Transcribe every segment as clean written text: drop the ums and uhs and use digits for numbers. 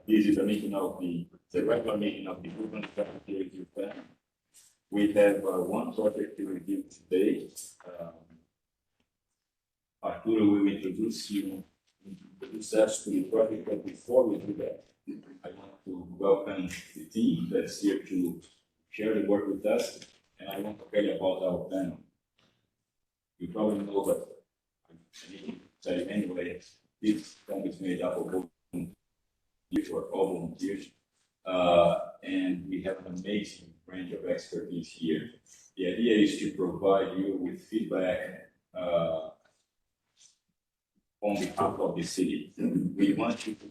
This is a meeting of the regular meeting of the Urban Strategy Review Panel. We have one project to review today. Arturo will introduce us to the project, but before we do that, I want to welcome the team that's here to share the work with us, and I want to tell you about our panel. You probably know, but I need to tell you anyway, this panel is made up of all volunteers, and we have an amazing range of expertise here. The idea is to provide you with feedback on behalf of the city. We want you to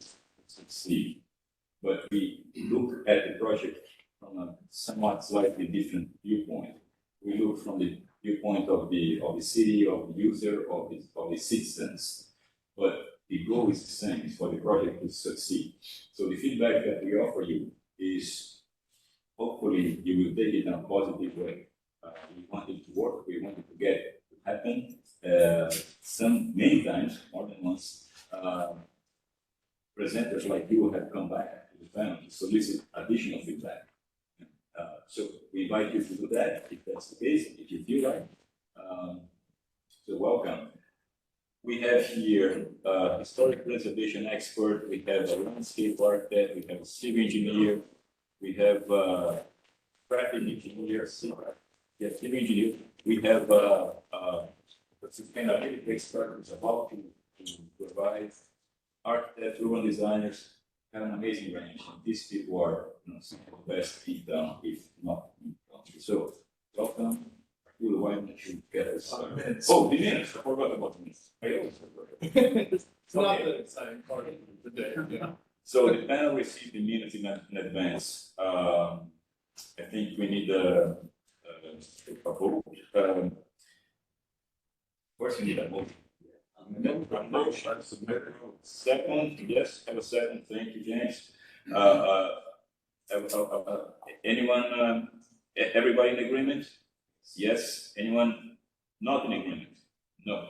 succeed, but we look at the project from a somewhat slightly different viewpoint. We look from the viewpoint of the city, of the user, of the citizens, but the goal is the same, is for the project to succeed. So the feedback that we offer you is, hopefully, you will take it in a positive way. We want it to work. We want it to get to happen. Many times, more than once, presenters like you have come back to the panel to solicit additional feedback. So we invite you to do that, if that's the case, if you feel like. So welcome. We have here a historic preservation expert, we have a landscape architect, we have a civil engineer, we have a traffic engineer, civil engineer, we have a sustainability expert who's about to provide architects, urban designers, have an amazing range. These people are some of the best people, if not in the country. So welcome. Why don't you get us? The minutes. I forgot about the minutes. I always forget. It's not the exciting part of the day. Yeah. So the panel received the minutes in advance. I think we need a vote. First, we need a motion. Second, yes, have a second. Thank you, James. Anyone? Everybody in agreement? Yes. Anyone not in agreement? No.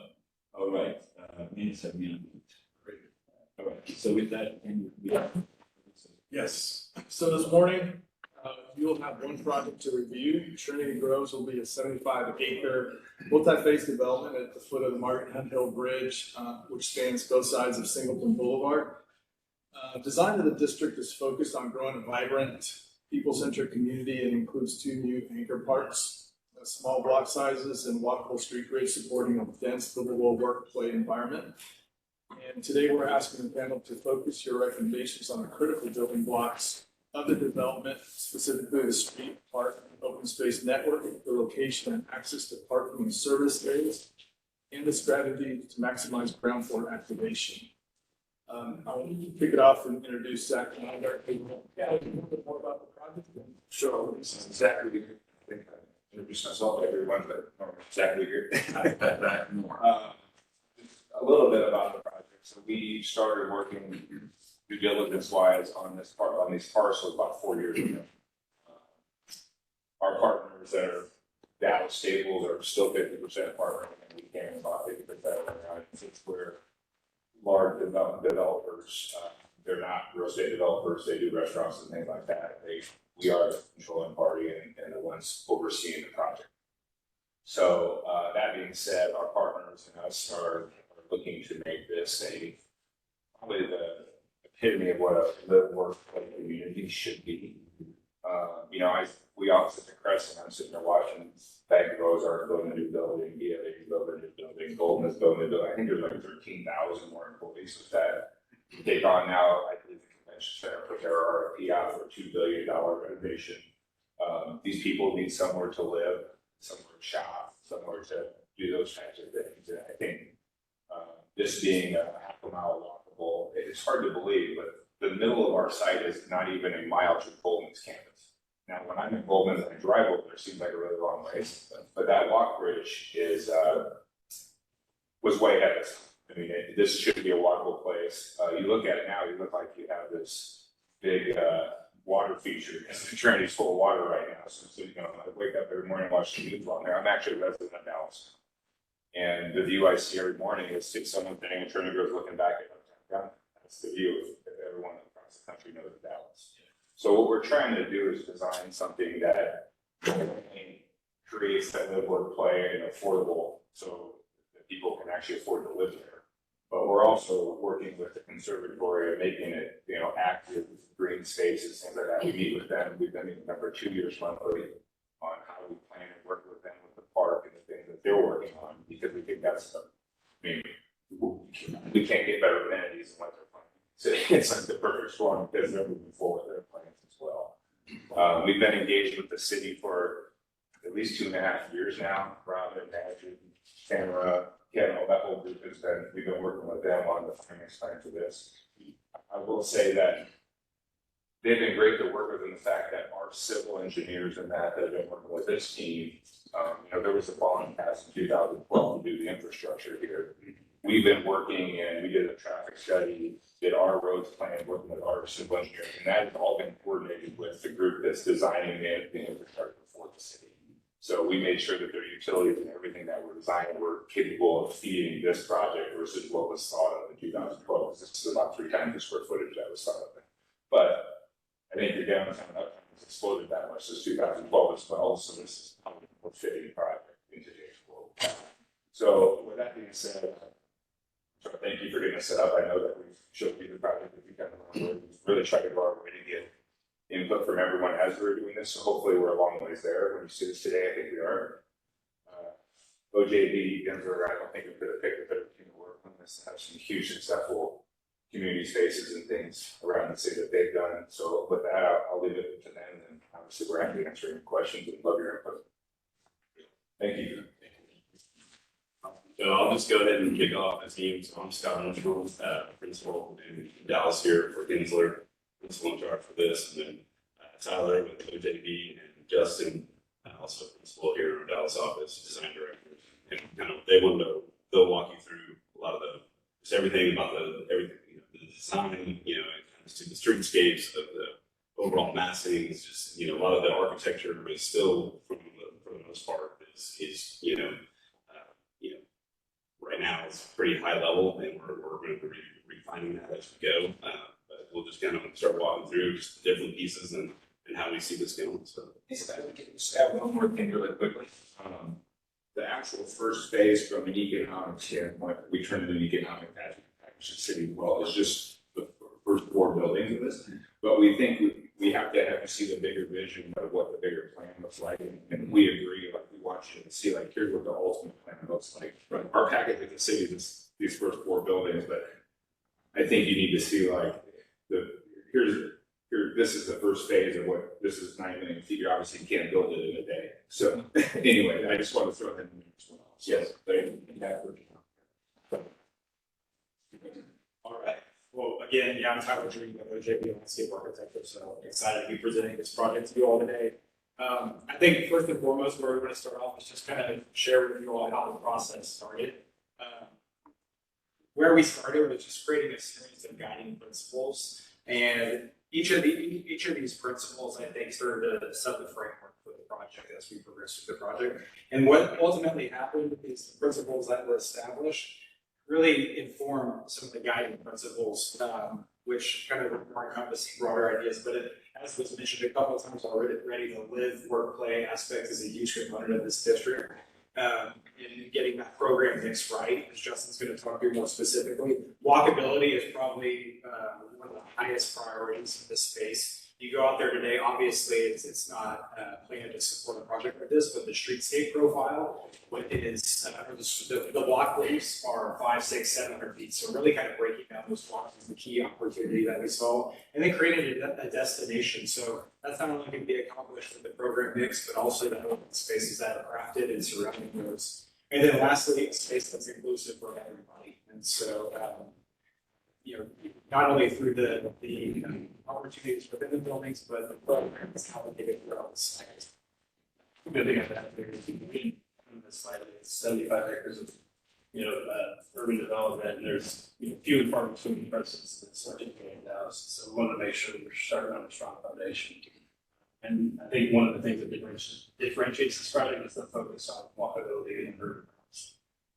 All right. Minutes have been approved. All right. So with that, yes. So this morning, you'll have one project to review. Trinity Groves will be a 75-acre multi-phase development at the foot of the Margaret Hunt Hill Bridge, which spans both sides of Singleton Boulevard. Design of the district is focused on growing a vibrant, people-centered community and includes 2 new anchor parks. Small block sizes and walkable street grids supporting a dense livable work-play environment. And today we're asking the panel to focus your recommendations on the critical building blocks of the development, specifically the street, park, open space network, the location and access to parking and service areas, and the strategy to maximize ground floor activation. I'll kick it off and introduce Zach Nygaard. Yeah, a little bit more about the project. Sure, this is Zachary. I think I introduced myself to everyone, but Zachary here. A little bit about the project. So we started working due diligence-wise on this part on these parcels about 4 years ago. Our partners that are Dallas Stables are still 50% partner, and we came about 50% of their since we're large developers. They're not real estate developers. They do restaurants and things like that. We are the controlling party and the ones overseeing the project. So that being said, our partners and us are looking to make this probably the epitome of what a live work play community should be. We all sit at Crescent. I'm sitting there watching Bank Rose are building a new building, BFA is building a new building, Golden is building a new building. I think there's like 13,000 more employees with that. Take on now, I believe the convention center put their RFP out for $2 billion renovation. These people need somewhere to live, somewhere to shop, somewhere to do those kinds of things. And I think this being a half a mile walkable, it's hard to believe, but the middle of our site is not even a mile to Goldman's campus. Now, when I'm in Goldman's and I drive over there, it seems like a really long ways, but that walk bridge was way ahead of us. I mean, this should be a walkable place. You look at it now, you look like you have this big water feature. The Trinity's full of water right now. So I wake up every morning and watch the news on there. I'm actually a resident of Dallas. And the view I see every morning is someone sitting in Trinity Grove looking back at uptown. That's the view of everyone across across the country know Dallas. So what we're trying to do is design something that creates that live, work, play and affordable so that people can actually afford to live there. But we're also working with the conservatory and making it, active green spaces, things like that. We meet with them. We've been meeting with them for 2 years monthly on how we plan and work with them with the park and the things that they're working on, because we think that's we can't get better amenities than what they're planning. So it's like the perfect storm because they're moving forward their plans as well. We've been engaged with the city for at least 2.5 years now. Robin, Magic, Tamara, Kevin, all that whole group we've been working with them on the finance plan for this. I will say that they've been great to work with in the fact that our civil engineers and that have been working with this team. There was a bond passed in 2012 to do the infrastructure here. We've been working and we did a traffic study, did our roads plan, working with our civil engineers, and that has all been coordinated with the group that's designing the infrastructure for the city. So we made sure that their utilities and everything that we're designing were capable of feeding this project versus what was thought of in 2012. This is about 3 times the square footage that was thought of. But I think the downtown uptown has exploded that much since 2012 as well. So this is probably a more fitting project in today's world. So with that being said, thank you for getting us set up. I know that we've showed you the project that we've done. We've really tried to go our way to get input from everyone as we're doing this. So hopefully we're a long ways there. When you see this today, I think we are. OJB, Denver, I don't think we could have picked a better team to work on this. Have some huge successful community spaces and things around the city that they've done. So with that, I'll leave it to them. And obviously we're happy to answer any questions and love your input. Thank you. So I'll just go ahead and kick off the team. So I'm Scott Armstrong, principal in Dallas here for Kinsler, principal in charge for this, and then Tyler with OJB and Justin, also principal here in our Dallas office, design director. And kind of they'll walk you through a lot of just everything about the design, and kind of to the streetscapes of the overall massing. It's just a lot of the architecture is still for the most part is right now it's pretty high level, and we're going to be refining that as we go. But we'll just kind of start walking through just the different pieces and how we see this going. So, Just add one more thing really quickly. The actual first phase from an economic standpoint, we turned it into economic package the city well, is just the first 4 buildings of this. But we think we have to see the bigger vision of what the bigger plan looks like. And we agree, like we want you to see, like, here's what the ultimate plan looks like. Right. Our package with the city is these first 4 buildings, but I think you need to see like this is the first phase of what this is 9 million feet. You obviously can't build it in a day. So anyway, I just want to throw that in there as well. Yes, All right. Well, again, I'm Tyler Dream with OJB Landscape Architecture, so excited to be presenting this project to you all today. I think first and foremost, where we're going to start off is just kind of share with you all how the process started. Where we started was just creating a series of guiding principles, and each of these principles, I think, served to set the framework for the project as we progress through the project. And what ultimately happened is the principles that were established really inform some of the guiding principles, which kind of are encompassing broader ideas. But as was mentioned a couple of times already, the live, work, play aspect is a huge component of this district. In getting that program mix right, as Justin's going to talk to you more specifically, walkability is probably one of the highest priorities in this space. You go out there today, obviously it's not planned to support a project like this, but the streetscape profile, what it is, the block lengths are 500, 600, 700 feet. So really kind of breaking down those blocks is the key opportunity that we saw, and then creating a destination. So that's not only going to be accomplished with the program mix, but also the open spaces that are crafted and surrounding those. And then lastly, a space that's inclusive for everybody. And so, not only through the opportunities within the buildings, but the programs, how they get throughout the site. Good thing about that, there's on this slide, it's 75 acres of, urban development, and there's few and far between persons that start to get out. So we want to make sure we're starting on a strong foundation. And I think one of the things that differentiates this project is the focus on walkability and urban.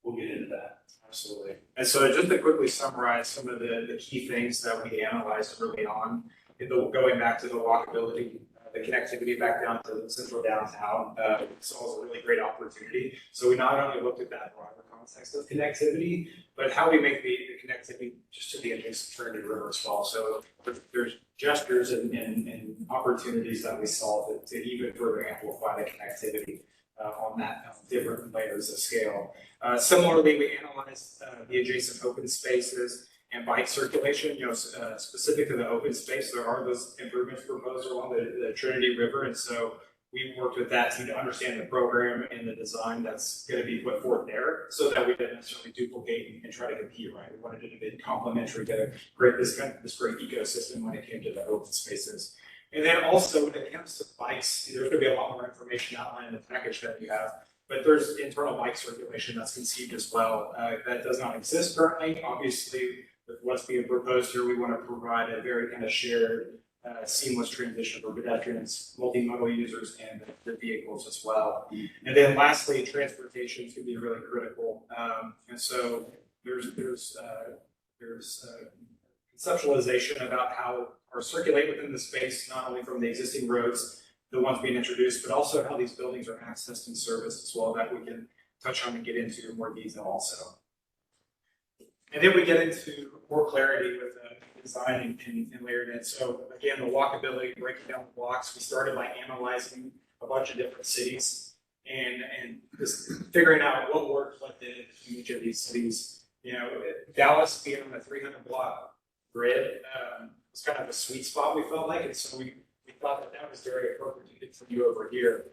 we'll get into that. Absolutely. And so just to quickly summarize some of the key things that we analyzed early on, going back to the walkability, the connectivity back down to central downtown, saw as a really great opportunity. So we not only looked at that broader context of connectivity, but how we make the connectivity just to the adjacent Trinity River as well. So there's gestures and opportunities that we saw to even further amplify the connectivity on that different layers of scale. Similarly, we analyzed the adjacent open spaces and bike circulation. Specific to the open space, there are those improvements proposed along the Trinity River, and so we worked with that team to understand the program and the design that's going to be put forth there, so that we didn't necessarily duplicate and try to compete. Right, we wanted it to be complementary to create this great ecosystem when it came to the open spaces. And then also, when it comes to bikes, there's going to be a lot more information outlined in the package that you have, but there's internal bike circulation that's conceived as well. That does not exist currently. Obviously, with what's being proposed here, we want to provide a very kind of shared, seamless transition for pedestrians, multimodal users, and the vehicles as well. And then lastly, transportation can be really critical. And so there's conceptualization about how or circulate within the space, not only from the existing roads, the ones being introduced, but also how these buildings are accessed and serviced as well, that we can touch on and get into in more detail also. And then we get into more clarity with the design and layered in. So again, the walkability, breaking down the blocks, we started by analyzing a bunch of different cities and just figuring out what worked like in each of these cities. Dallas being on the 300 block grid, was kind of a sweet spot, we felt like, and so we thought that was very appropriate for you over here.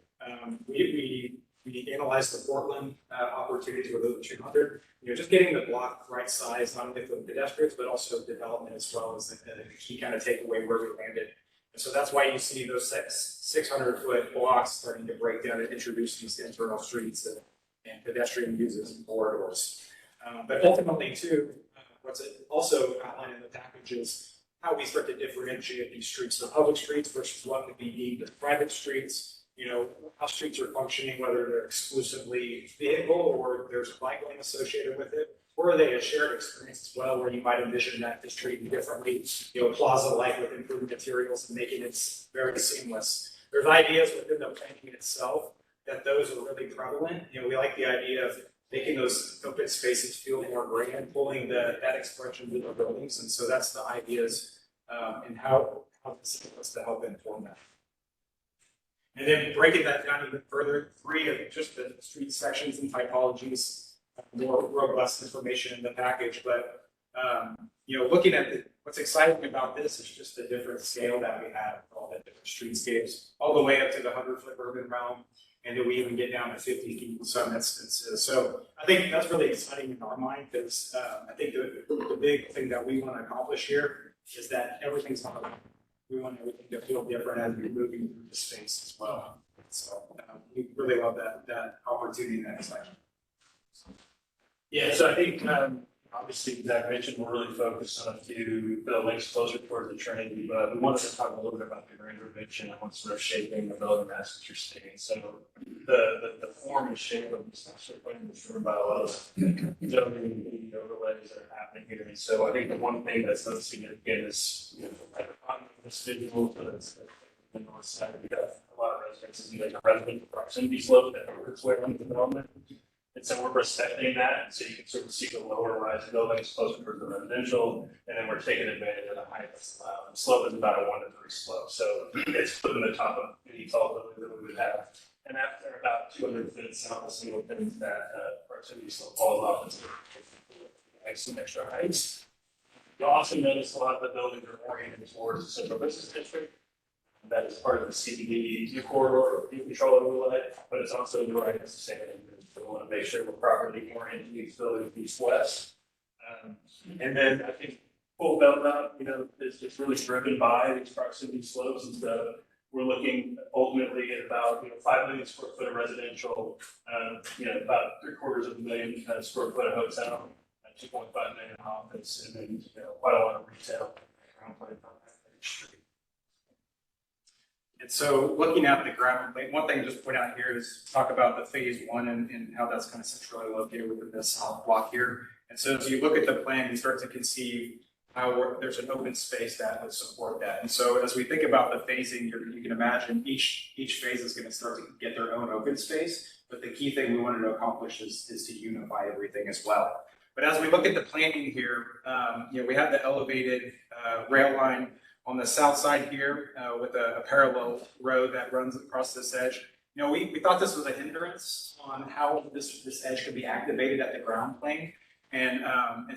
We analyzed the Portland opportunity with over 200. Just getting the block right size, not only for the pedestrians, but also development as well as the key kind of takeaway where we landed. And so that's why you see those 600-foot blocks starting to break down and introduce these internal streets and pedestrian uses and corridors. But ultimately, too, what's also outlined in the package is how we start to differentiate these streets, the public streets versus what would be deemed as private streets. How streets are functioning, whether they're exclusively vehicle or there's a bike lane associated with it, or are they a shared experience as well, where you might envision that it's treated differently, plaza-like with improved materials and making it very seamless. There's ideas within the planning itself that those are really prevalent. We like the idea of making those open spaces feel more grand, pulling that expression to the buildings. And so that's the ideas and how this is supposed to help inform that. And then breaking that down even further, 3 of just the street sections and typologies, more robust information in the package. But, looking at what's exciting about this is just the different scale that we have, all the different streetscapes, all the way up to the 100-foot urban realm. And then we even get down to 50 feet in some instances. So I think that's really exciting in our mind, because I think the big thing that we want to accomplish here is that everything's not alike. We want everything to feel different as we're moving through the space as well. So we really love that opportunity in that excitement. Yeah, so I think obviously Zach mentioned we're really focused on a few buildings closer towards the Trinity, but we wanted to talk a little bit about the grander vision and what's sort of shaping the building mass that you're seeing. So the form and shape of this master plan is driven by a lot of zoning overlays that are happening here. And so I think the one thing that's so significant is on this visual, so that's the north side, we got a lot of residences in the resident proximity slope that works its way around the development. And so we're respecting that, so you can sort of see the lower rise buildings closer to the residential, and then we're taking advantage of the height that's allowed. The slope is about a 1 to 3 slope, so it's putting the top of any tall building that we would have. And after about 200 feet south of single things that proximity slope falls off and some extra heights. You'll also notice a lot of the buildings are oriented towards the central business district. That is part of the CBD corridor control overlay, but it's also the right as the same. So we want to make sure we're properly oriented these buildings east-west. And then I think full belt out, is really driven by these proximity slopes. And so we're looking ultimately at about 5 million square foot of residential, about 750,000 square foot of hotel, 2.5 million office, and then quite a lot of retail around 25 Street. And so looking at the ground, one thing to just point out here is talk about the phase one and how that's kind of centrally located within this south block here. And so as you look at the plan, you start to conceive how there's an open space that would support that. And so as we think about the phasing, you can imagine each phase is going to start to get their own open space. But the key thing we wanted to accomplish is to unify everything as well. But as we look at the planning here, we have the elevated rail line on the south side here with a parallel road that runs across this edge. We thought this was a hindrance on how this edge could be activated at the ground plane. And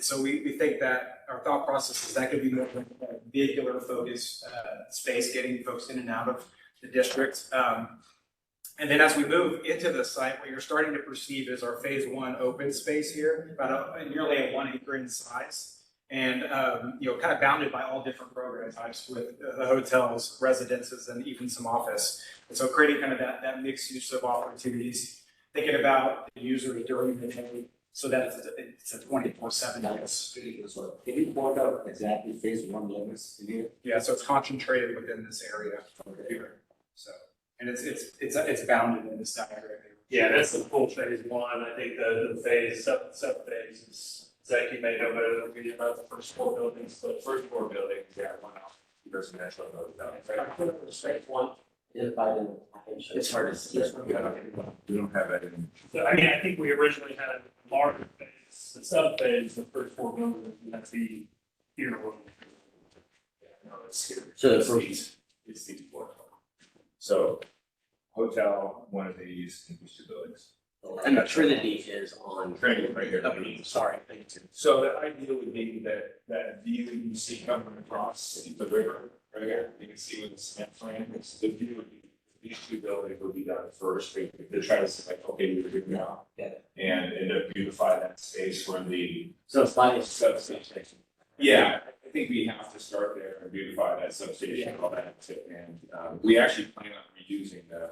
so we think that our thought process is that could be more of a vehicular focused space, getting folks in and out of the district. And then as we move into the site, what you're starting to perceive is our phase one open space here, about nearly a 1 acre in size. And, kind of bounded by all different program types with the hotels, residences, and even some office. And so creating kind of that mixed use of opportunities, thinking about the user during the day so that it's a 24/7 use. Can you point out exactly phase one limits in here? Yeah, so it's concentrated within this area here. So, and it's bounded in this diagram. Yeah, that's the full phase one. I think the phase, sub phases, Zach, you may know better than we do about the first 4 buildings. The first 4 buildings, yeah, one off residential. Phase one is by the, it's hard to see. We don't have that in. So, I mean, I think we originally had a larger phase, the sub phase, the first 4 buildings, and that's the here. No, it's here. So the first, It's these 4. So hotel, one of these, and these 2 buildings. and the Trinity is on. Trinity right here. Okay, sorry, thank you. So the idea would be that view you see coming across the river right here, you can see with the cement frame, it's the view would be, these 2 buildings would be done first. They try to say like, okay, we're good now. Yeah. And end up beautify that space from the So it's by the substation. Yeah, I think we have to start there and beautify that substation and all that. And we actually plan on reusing the.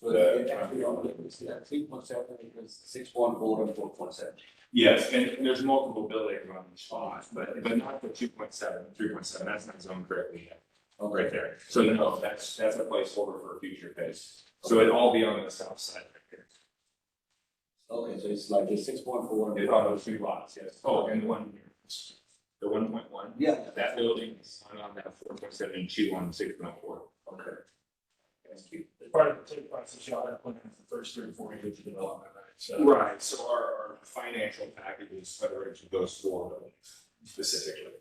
See that 3.7 because 6.4 and 4.7. Yes, and there's multiple buildings on the spot, but not the 2.7, 3.7, that's not zoned correctly yet. Right there. So no, that's a placeholder for a future phase. So it'd all be on the south side right here. Okay, so it's like a 6.4. It's on those 2 lots, yes. Oh, and one here. The 1.1. Yeah. That building is on that 4.7 and 2 on 6.4. Okay. Thank you. As part of the TIF process, y'all have planned the first 3 or 4 years of development, right? So. Right, so our financial package is federal to those 4 buildings specifically.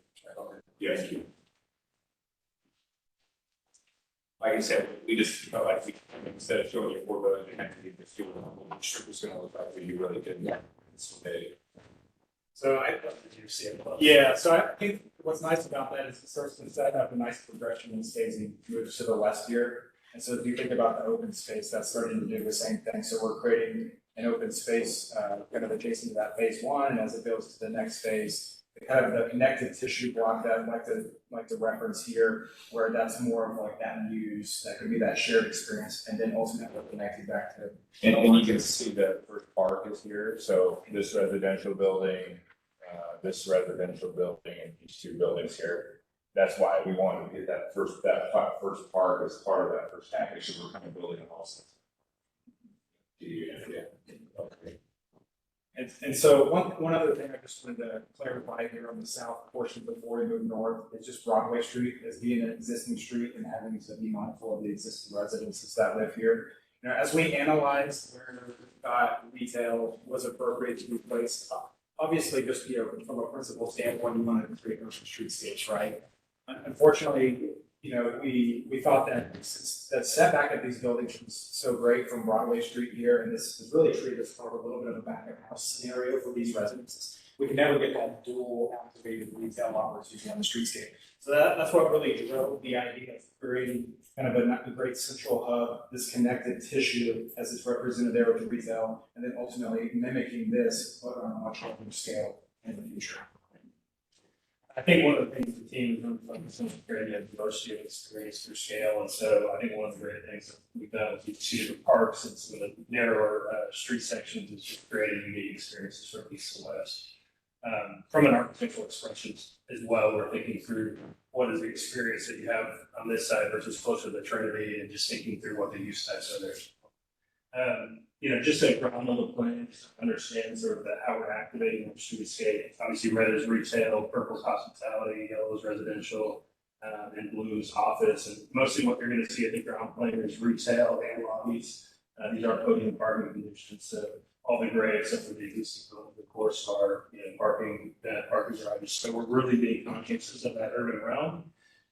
Yes. Thank you. Like I said, we just felt like instead of showing you 4 buildings, we had to give this 2 of them, what the strip was gonna look like, you really didn't. Yeah. So yeah, so I think what's nice about that is it starts to set up a nice progression in phasing moves to the west here. And so if you think about the open space, that's starting to do the same thing. So we're creating an open space kind of adjacent to that phase one, and as it goes to the next phase, kind of the connective tissue block that I'd like to reference here, where that's more of like that use, that could be that shared experience, and then ultimately connected back to. And you can see the first park is here, so this residential building, and these 2 buildings here. That's why we wanted to get that first park as part of that first package, so we're kind of building a house. Yeah. Okay. And so one other thing I just wanted to clarify here on the south portion before we move north is just Broadway Street as being an existing street and having to be mindful of the existing residences that live here. As we analyze where retail was appropriate to be placed, obviously just from a principal standpoint, we wanted to create those streetscapes, right? Unfortunately, we thought that since the setback of these buildings was so great from Broadway Street here, and this is really treated as part of a little bit of a back of house scenario for these residences, we can never get that dual activated retail opportunity on the streetscape. So that's what really drove the idea of creating kind of a great central hub, this connected tissue as it's represented there with the retail, and then ultimately mimicking this but on a much larger scale in the future. I think one of the things the team is really focused on is creating diversity of experience through scale. And so I think one of the great things that we've done with each see the parks and some of the narrower street sections is just creating unique experiences for east and west. From an architectural expression as well, we're thinking through what is the experience that you have on this side versus closer to the Trinity, and just thinking through what the use types are there. Just a ground level plan, just to understand sort of how we're activating the streetscape. Obviously, red is retail, purple is hospitality, yellow is residential, and blue is office. And mostly what you're going to see at the ground plane is retail and lobbies. These are podium parking conditions, so all the gray except for the existing building, of course, are parking garages. So we're really being conscious of that urban realm,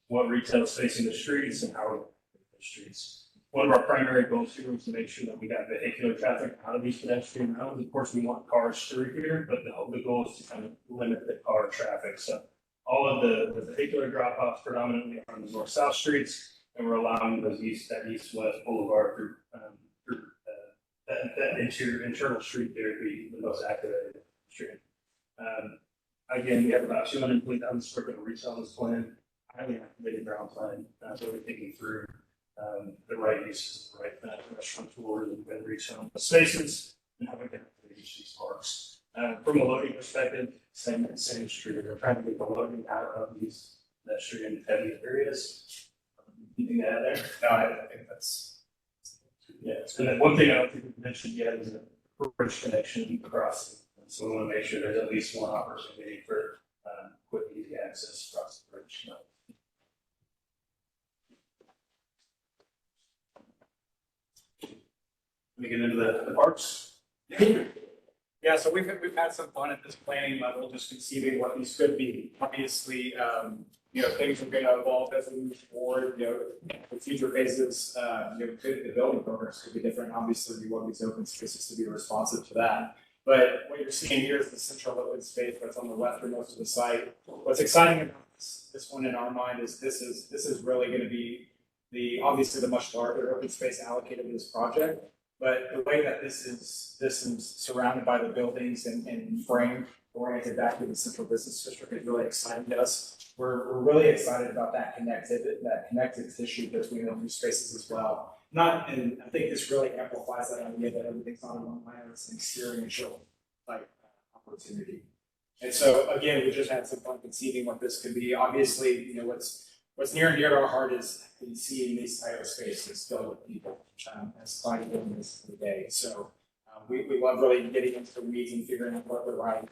what retail is facing the streets, and how we're the streets. One of our primary goals here is to make sure that we got vehicular traffic out of these pedestrian routes. Of course, we want cars through here, but the goal is to kind of limit the car traffic. So all of the vehicular drop-offs predominantly are on the north-south streets, and we're allowing that east-west boulevard through that internal street there to be the most activated street. Again, we have about 220,000 square foot of retail on this plan, highly activated ground plan, really thinking through the right uses, the right restaurant tours and retail spaces, and how we can activate each of these parks. From a loading perspective, same street. We're trying to get the loading out of these pedestrian heavy areas. Anything to add there? No, I think that's. Yeah, and then one thing I don't think we mentioned yet is a bridge connection across. So we want to make sure there's at least one opportunity for quick, easy access across the bridge. Let me get into the parks. Yeah, so we've had some fun at this planning level, just conceiving what these could be. Obviously, things are going to evolve as we move forward. The future phases, the building programs could be different. Obviously, we want these open spaces to be responsive to that. But what you're seeing here is the central open space that's on the westernmost of the site. What's exciting about this one in our mind is this is really going to be obviously the much larger open space allocated to this project. But the way that this is surrounded by the buildings and framed oriented back to the central business district is really exciting to us. We're really excited about that connected tissue between the two spaces as well. And I think this really amplifies that idea that everything's on one land. It's an experiential type opportunity. And so again, we just had some fun conceiving what this could be. Obviously, what's near and dear to our heart is seeing these type of spaces filled with people as clients doing this every day. So we love really getting into the weeds and figuring out what the right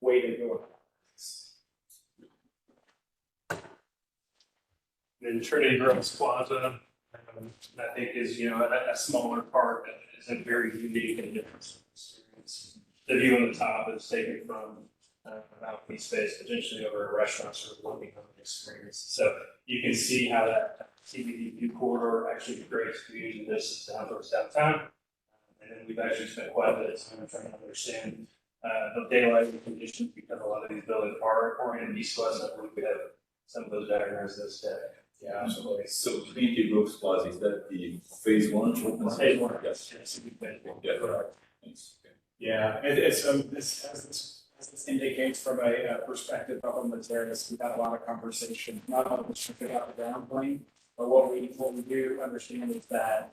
way to go about this. And Trinity Groves Plaza, I think is a smaller park that is a very unique and different experience. The view on the top is taken from balcony space, potentially over a restaurant sort of looking on the experience. So you can see how that CBD view corridor actually creates views of this down towards downtown. And then we've actually spent quite a bit of time trying to understand the daylight conditions because a lot of these buildings are oriented east-west. I believe we have some of those diagrams this day. Yeah, absolutely. So Trinity Groves Plaza, is that the phase one? Phase one. Yes. Yeah, correct. Thanks. Yeah, it's as this indicates from a perspective of on the terrace, we've had a lot of conversation, not only about the ground plane, but what we do understand is that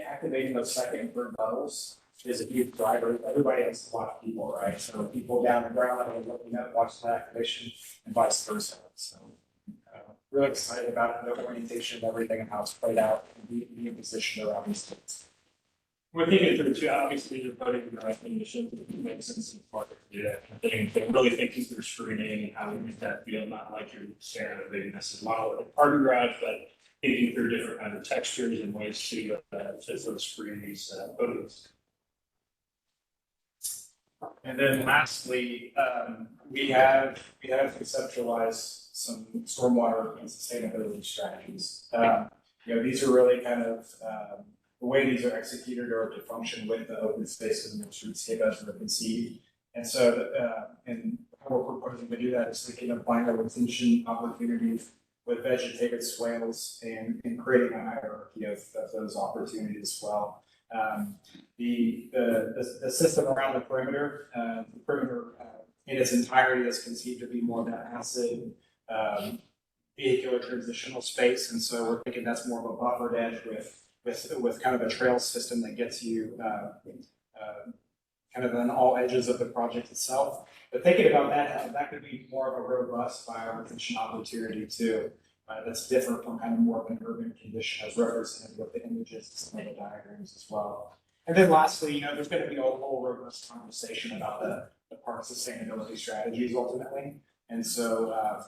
activating those second and third levels is a huge driver. Everybody has to watch people, right? So people down the ground level looking at watch the activation and vice versa. So really excited about the orientation of everything and how it's played out and being positioned around these things. we're thinking through too, obviously the voting drive conditions, it makes sense in part to do that. They're really thinking through screening and how we make that feel, not like you're staring at a big massive monolithic parking garage, but thinking through different kinds of textures and ways to sort of screen these photos. And then lastly, we have conceptualized some stormwater and sustainability strategies. These are really kind of the way these are executed or to function with the open spaces and the streetscape as they're conceived. And so, and how we're proposing to do that is thinking of minor retention opportunities with vegetated swales and creating a hierarchy of those opportunities as well. The system around the perimeter in its entirety is conceived to be more of that passive vehicular transitional space, and so we're thinking that's more of a buffered edge with kind of a trail system that gets you kind kind of on all edges of the project itself. But thinking about that, that could be more of a robust fire retention opportunity too. That's different from kind of more of an urban condition as represented with the images and some of the diagrams as well. And then lastly, you know, there's going to be a whole robust conversation about the park sustainability strategies ultimately. And so,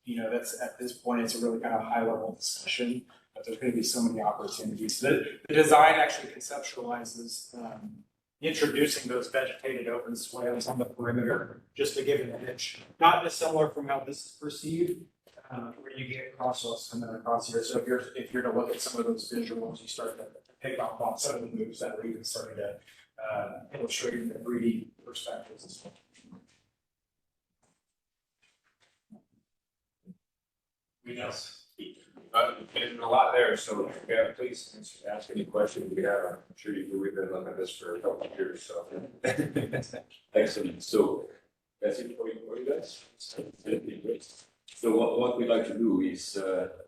you know, that's at this point, it's a really kind of high level discussion, but there's going to be so many opportunities. The design actually conceptualizes introducing those vegetated open swales on the perimeter, just to give an image, not dissimilar from how this is perceived, where you get crosswalks coming across here. So if you're to look at some of those visuals, you start to pick up on some of the moves that we're even starting to illustrate in the 3D perspectives as well. There's a lot there, so yeah, please ask any questions we have. I'm sure we've been looking at this for a couple of years, so. Excellent. So that's it for you guys. Great. So what we like to do is,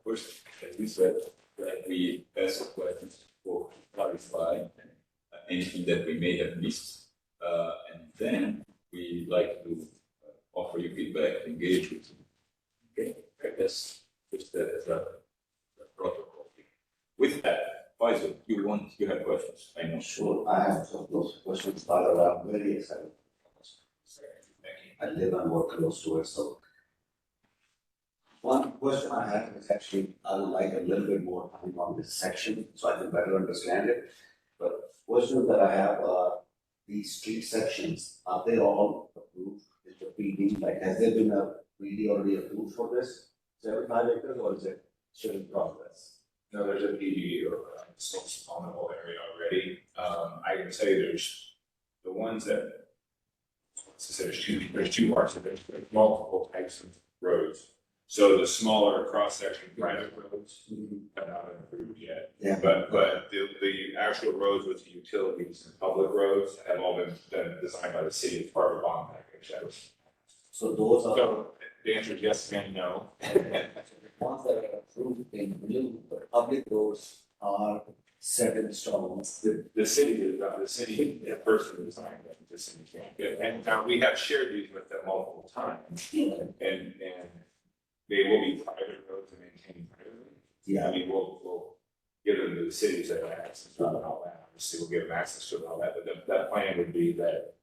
first, as we said, that we ask questions for clarify anything that we may have missed. And then we like to offer you feedback, engage with you. Okay, that's just as a protocol. With that, Faisal, you have questions? I know. Sure, I have some of those questions, but I'm very excited. I live and work close to it, so. One question I have is actually, I would like a little bit more time on this section, so I can better understand it. But questions that I have are, these street sections, are they all approved with the PD? Like, has there been a PD already approved for this 75 acres, or is it still in progress? No, there's a PD or on the whole area already. I can tell you there's the ones that, so there's two parts of it, there's multiple types of roads. So the smaller cross-section private roads have not been approved yet. Yeah. But the actual roads with the utilities and public roads have all been designed by the city as part of a bond package. That was, So those are. so the answer is yes and no. Ones that are approved in blue, but public roads are set in stone. The city, the person designed it, the city can't get. And now we have shared these with them multiple times. And they will be private roads and maintained privately. Yeah, I mean, we'll give them to the cities that have access to it and all that. Obviously, we'll give them access to it and all that, but that plan would be that,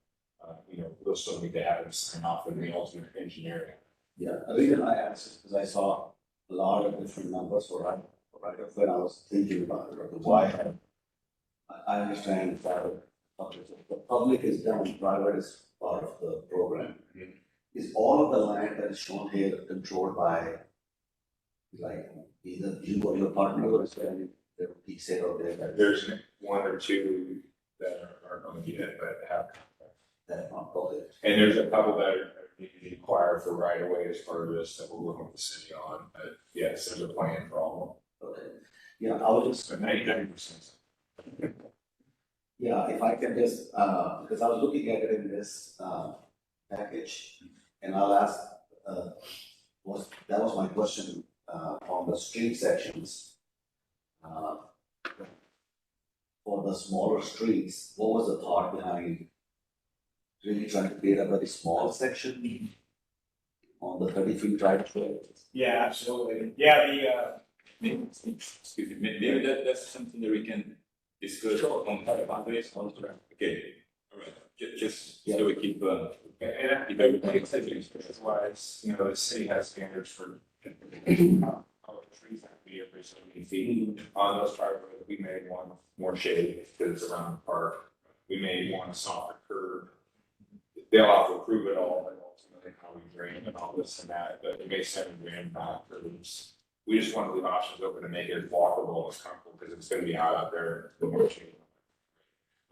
you know, we'll still need to have them sign off on the ultimate engineering. yeah. The reason I asked is because I saw a lot of different numbers for right of when I was thinking about it, or why. I understand that the public is done, private is part of the program. Is all of the land that is shown here controlled by, like, either you or your partner, or is there any, there would be say or there that There's one or two that aren't going to get it, but have. that are not public? And there's a couple that are required for right of way as part of this that we're working with the city on. But yes, there's a plan for all Okay, yeah, I was just, of them. 99%. yeah, if I can just, because I was looking at it in this, package, and I'll ask, that was my question, on the street sections. For the smaller streets, what was the thought behind really trying to create a very small section on the 30 feet right of way? Yeah, absolutely. Yeah, Excuse me, maybe that's something that we can discuss on pathways. Okay, all right, just so we keep, And I think wise, you know, the city has standards for how the trees have to be every so many feet. On those private roads, we may want more shade because it's around the park. We may want a softer curb. They'll have to approve it all, and ultimately how we drain and all this and that, but it may set a grand not curbs. We just want to leave options open to make it as walkable as comfortable because it's going to be hot out there. The more shade.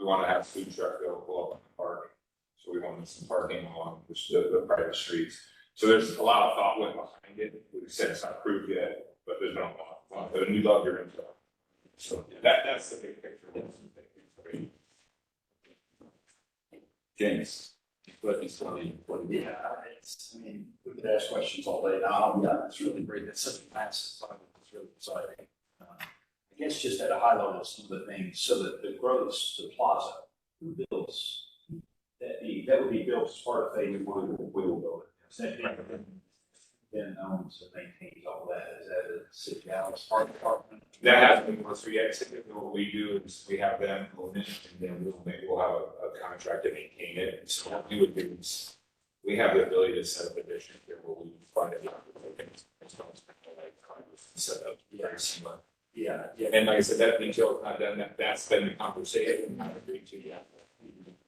We want to have food truck available up in the park. So we wanted some parking along the private streets. So there's a lot of thought went behind it. We said it's not approved yet, but there's been a lot of thought, but we love your info. So that's the big picture. James. But it's Yeah, it's, I mean, we could ask questions all day long. Yeah, it's really great. It's such a massive project. It's really exciting. I guess just at a high level, some of the things, so that the grows, the plaza, who builds that would be built as part of phase one, we will build it. Then owns and maintains all that, is that a city Dallas Park Department? That hasn't been gone through yet. Typically, what we do is we have them own it, and then we'll have a contract to maintain it. So what we would do is, we have the ability to set up a district here where we fund it. Set up very similar. Yeah, And like I said, that detail is not done, that's been the conversation, not agreed to yet.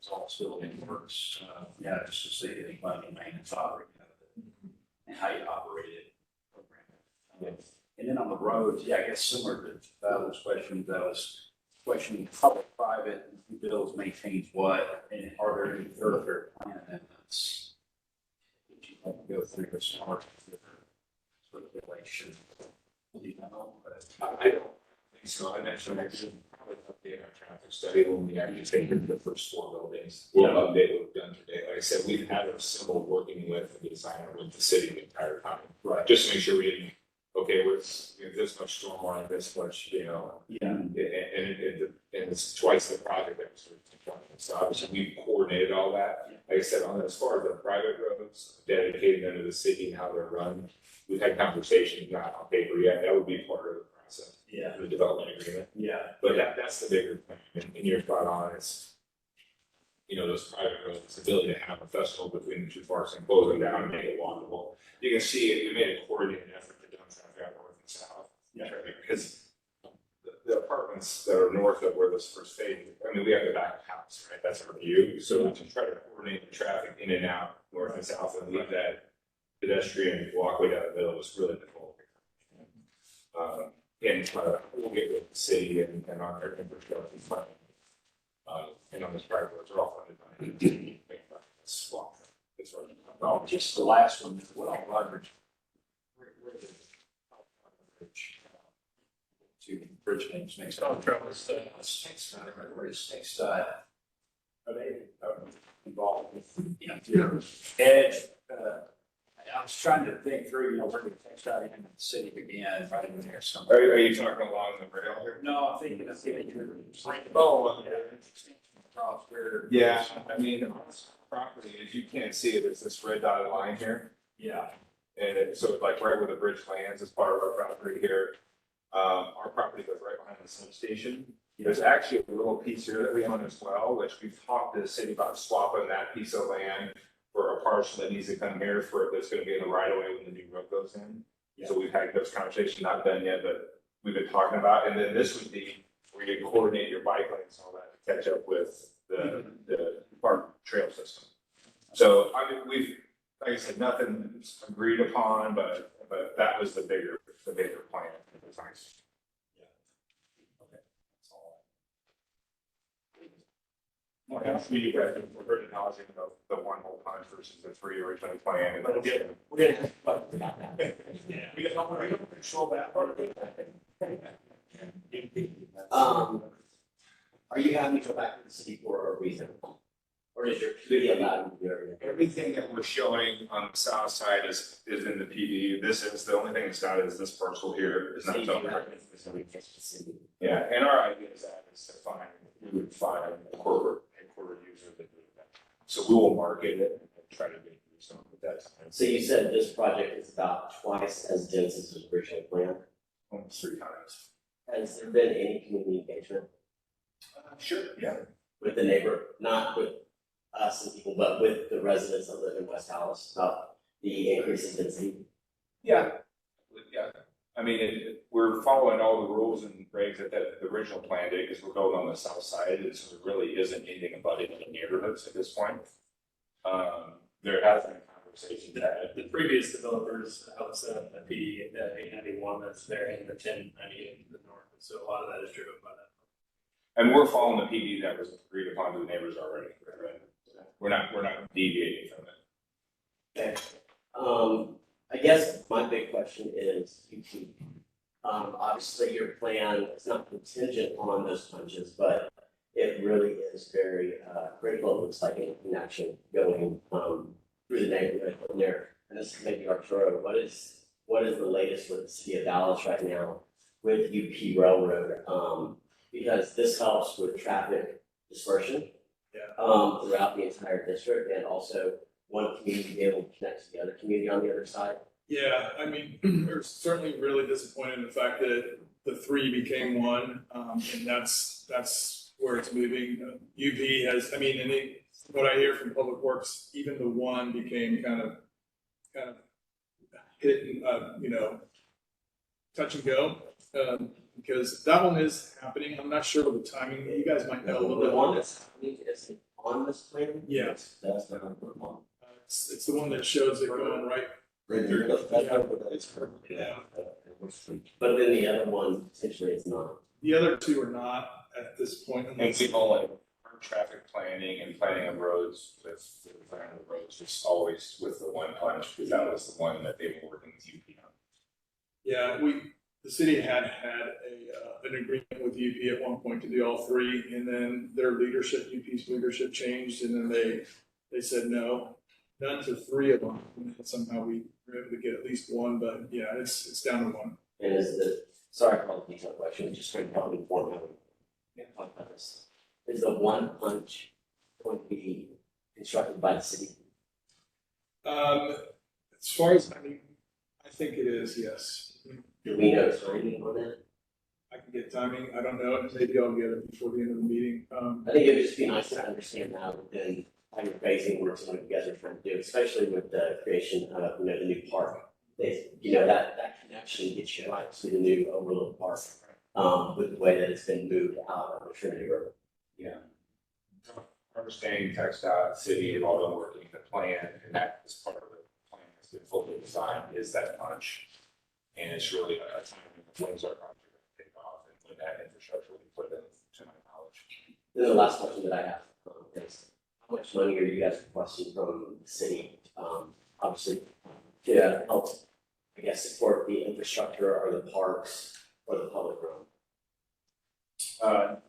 it's all still in the works, yeah, just to see any money, maintenance, operating of it, and how you operate it. program. And then on the roads, yeah, I guess similar to Val's question, that was questioning public, private, who builds, maintains what, and are there any thoroughfare plan amendments? That you have to go through a smart sort of relation. You know, but I don't think so. I mentioned I should probably update our traffic study when we actually take it to the first 4 buildings. We'll update what we've done today. Like I said, we've had a civil working with the designer with the city the entire time. Right. Just to make sure we didn't, okay, we have this much stormwater, this much, you know. Yeah. And it's twice the project that was. So obviously we coordinated all that. Like I said, as far as the private roads, dedicating them to the city and how they're run, we've had conversations, not on paper yet, that would be part of the process. Yeah. The development agreement, Yeah. but that's the bigger thing, and you're spot on, it's, you know, those private roads, the ability to have a festival between the 2 parks and close them down and make it walkable. You can see it, we made a coordinated effort to dump traffic out north and south. Yeah. Because the apartments that are north of where this first phase, I mean, we have the back of the house, right, that's our view, so to try to coordinate the traffic in and out, north and south, and leave that pedestrian walkway down the middle was really difficult. We'll get with the city and on their infrastructure fund. And on this private roads are all funded by. It's long. It's right. Oh, just the last one, well, Roger. Where did to bridge names next time? Where is next, are they involved with, you know, Edge? I was trying to think through, you know, where the text out in the city began, right in there somewhere. Are you talking along the rail here? No, I'm thinking of across where. Yeah, I mean, on this property, as you can't see it, it's this red dotted line here. Yeah. And so like right where the bridge lands is part of our property here. Our property goes right behind the substation. There's actually a little piece here that we own as well, which we've talked to the city about swapping that piece of land for a parcel that needs to come here for, that's gonna be in the right of way when the new road goes in. So we've had those conversations, not done yet, but we've been talking about, and then this would be where you coordinate your bike lanes and all that to catch up with the park trail system. So, I mean, like I said, nothing's agreed upon, but that was the bigger plan. It was nice. What else do you guys, we're very acknowledging the 1 whole punch versus the 3 originally planned. We're gonna control that part of it. Are you having to go back to the city for a reason? Or is your committee allowed in the area? Everything that we're showing on the south side is in the PD. This is, the only thing that's not is this parcel here is not zoned. Yeah, and our idea is we would find a corporate headquarter user that do that. So we will market it and try to make some of that. So you said this project is about twice as dense as was originally planned. Almost 3 times. Has there been any community engagement Sure, yeah. with the neighbor, not with us and people, but with the residents that live in West Dallas about the increase in density? Yeah. I mean, we're following all the rules and regs that the original plan did, because we're building on the south side, and so there really isn't anything abutting in the neighborhoods at this point. There has been conversations that The previous developers, outside of the P 891 that's there and the 1098 to the north, so a lot of that is driven by that. and we're following the PD that was agreed upon to the neighbors already. Right? We're not deviating from it. Okay. I guess my big question is, obviously your plan is not contingent on those punches, but it really is very critical. It looks like a connection going through the neighborhood from there. And this is maybe Arturo. What is the latest with the city of Dallas right now with UP Railroad? Because this helps with traffic dispersion throughout the entire district, and also one community be able to connect to the other community on the other side. Yeah, I mean, we're certainly really disappointed in the fact that the three became one, and that's where it's moving. UP has, I mean, and what I hear from Public Works, even the one became kind of hit, touch and go, because that one is happening. I'm not sure what the timing, you guys might know a little The bit. one that's happening is on this plan. Yes, That's the number one. it's the one that shows it going right. Right there, that's what It's, yeah. But then the other one, essentially, it's not. The other two are not at this point. And we've only, our traffic planning and planning of roads with the planning of roads is always with the one punch, because that was the one that they were working with UP on. Yeah, the city had an agreement with UP at one point to do all three, and then their leadership, UP's leadership changed, and then they said no, none to three of them. And then somehow we were able to get at least one, but yeah, it's down to one. And sorry for all the detailed question, just trying to help inform how we talk about this. Is the one punch going to be constructed by the city? As far as, I mean, I think it is, yes. Do we know timing on that? I can get timing, I don't know, maybe I'll get it before the end of the meeting. I think it would just be nice to understand how then how you're phasing what some of you guys are trying to do, especially with the creation of, the new park. That connection gets you right to the new Overlook Park, with the way that it's been moved out of the Trinity River. Yeah. Understanding TxDOT, city, have all been working the plan, and that is part of the plan that's been fully designed, is that punch. And it's really a time when when's our project going to take off and when that infrastructure will be put in, to my knowledge. Then the last question that I have is, how much money are you guys requesting from the city, obviously, to help, I guess, support the infrastructure or the parks or the public road?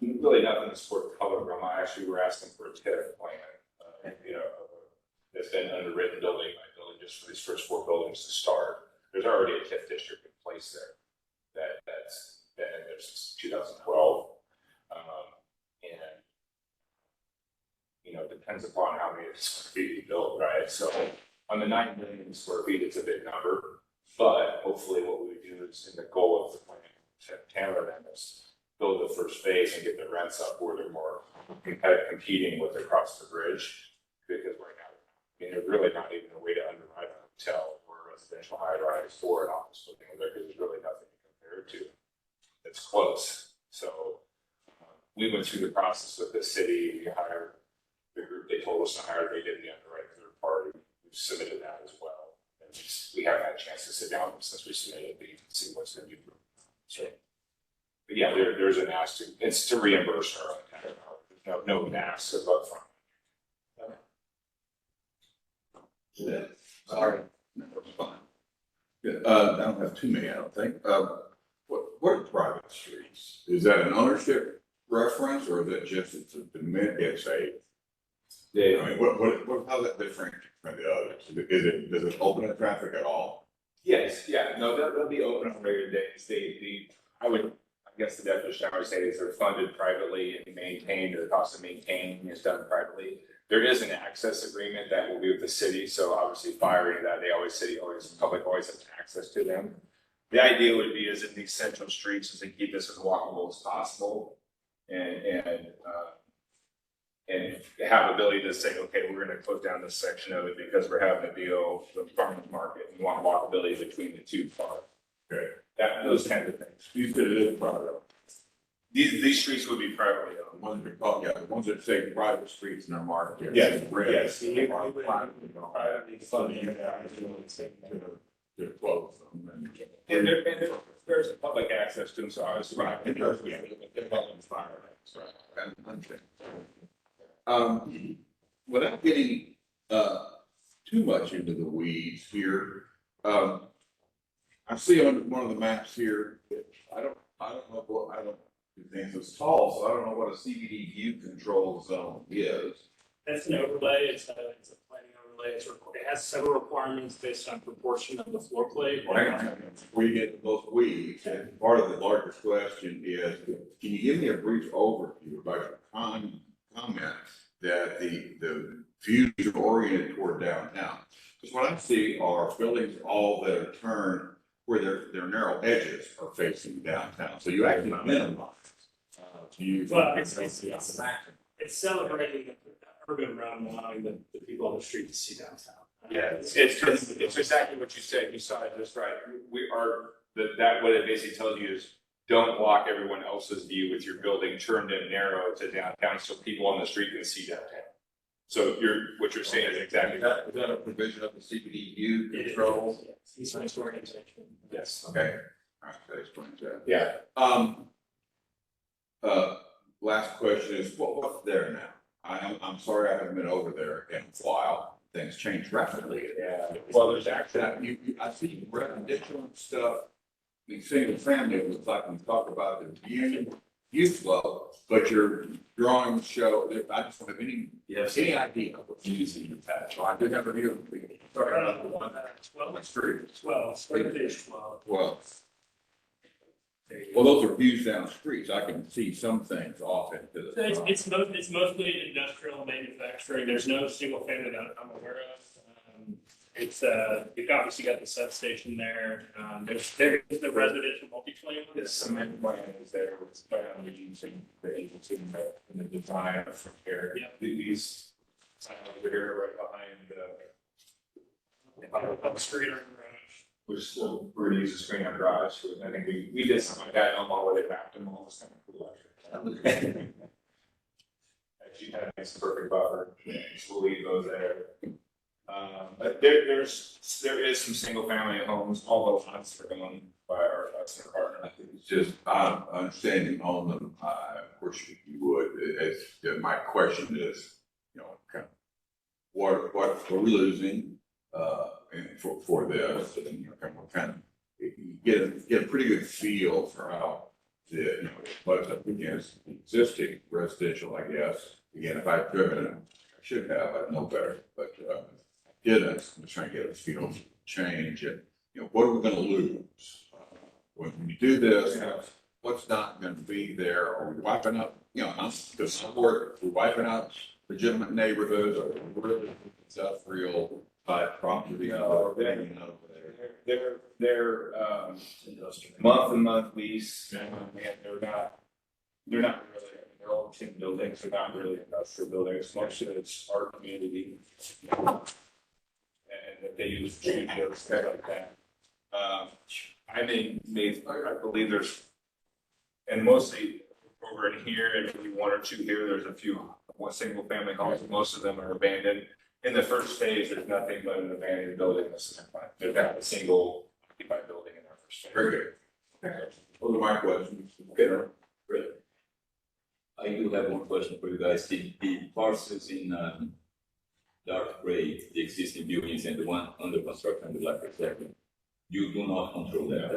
Really nothing to support the public realm. I actually were asking for a TIF plan, that's been underwritten building by building just for these first four buildings to start. There's already a TIF district in place there that's been in there since 2012. And depends upon how many square feet you build, right? So on the 9 million square feet, it's a big number, but hopefully what we would do is, in the goal of the plan, to tailor them is build the first phase and get the rents up where they're more competing with across the bridge, because right now, there's really not even a way to underwrite a hotel or a residential high rise or an office building, because there's really nothing to compare it to that's close. So we went through the process with the city. We hired the group they told us to hire. They did the underwrite third party. We submitted that as well. And we haven't had a chance to sit down since we submitted it to see what's going to be. So, but yeah, there's an ask to, it's to reimburse our own. No ask of upfront. Yeah. Sorry. No, it's fine. Good. I don't have too many, I don't think. What are private streets? Is that an ownership reference, or is it just, it's a I mean, how's that different from the others? Does it open up traffic at all? Yes, yeah, no, they'll be open on regular days. I guess the definition I would say is they're funded privately and maintained, or the cost of maintaining is done privately. There is an access agreement that will be with the city, so obviously firing that, public always has access to them. The idea would be is in these central streets is to keep this as walkable as possible and have ability to say, okay, we're gonna close down this section of it because we're having to deal with the farmers market. We want walkability between the two parts. Okay. Those kinds of things. You said it is private. These streets would be privately owned. The ones that say private streets in our market. Yes, Red. yes. To close them. And there's public access to them, so I was right. Without getting too much into the weeds here, I see on one of the maps here, I don't know what, I don't think it's tall, so I don't know what a CBD view control zone is. That's an overlay, it's a planning overlay, it has several requirements based on proportion of the floor plate. Before you get to those weeds, and part of the larger question is, can you give me a brief overview about your comments that the views are oriented toward downtown. Because what I see are buildings all that are turned where their narrow edges are facing downtown, so you actually minimize views. Well, it's celebrating the urban realm, allowing the people on the street to see downtown. Yeah, it's exactly what you said, you saw it just right. We are, that what it basically tells you is, don't block everyone else's view with your building turned in narrow to downtown, so people on the street can see downtown. So what you're saying is exactly that. Is that a provision of the CBD view control? It's nice organization. Yes. Okay, all right, that explains that. Yeah. Last question is, what's there now? I'm sorry, I haven't been over there in a while. Things change rapidly. Yeah. Well, there's actually, I see residential stuff, the single family, it looks like we talk about the view flow, but your drawings show, I just don't have any idea of what's using the patch. So I did have a view. Well, straight page 12. Well, those are views down streets. I can see some things off into the. It's mostly industrial manufacturing. There's no single family that I'm aware of. You've obviously got the substation there. There is the residential multi-family. the cement plant is there, it's plan on using the agency in the design from here. Yeah. These, over here, right behind On the street or we're gonna use the screen on drives, so I think we did something like that, Omaha, where they backed them all, it's kind of cool. Actually, had a nice perfect buffer, so we'll leave those there. But there is some single family homes, all those lots are owned by our partner. It's just, I'm understanding on them, of course you would, my question is, kind of, what we're losing, and for this, and kind of, you get a pretty good feel for how the, what's up against existing residential, I guess. Again, if I've driven it, I should have, I know better, but, didn't, I'm trying to get a feel of change and, what are we gonna lose? When you do this, what's not gonna be there? Are we wiping out, the support, we're wiping out legitimate neighborhoods, or really industrial type property? They're month to month lease, and they're not really, they're all tin buildings, they're not really industrial buildings, most of it's our community. And that they use studios, stuff like that. I believe there's, and mostly over in here, and maybe one or two here, there's a few, single family homes, most of them are abandoned. In the first phase, there's nothing but an abandoned building, there's not a single occupied building in our first phase. Very good. Those are my questions. Okay, great. I do have one question for you guys. The parcels in dark gray, the existing buildings and the one under construction, the black second, you do not control that.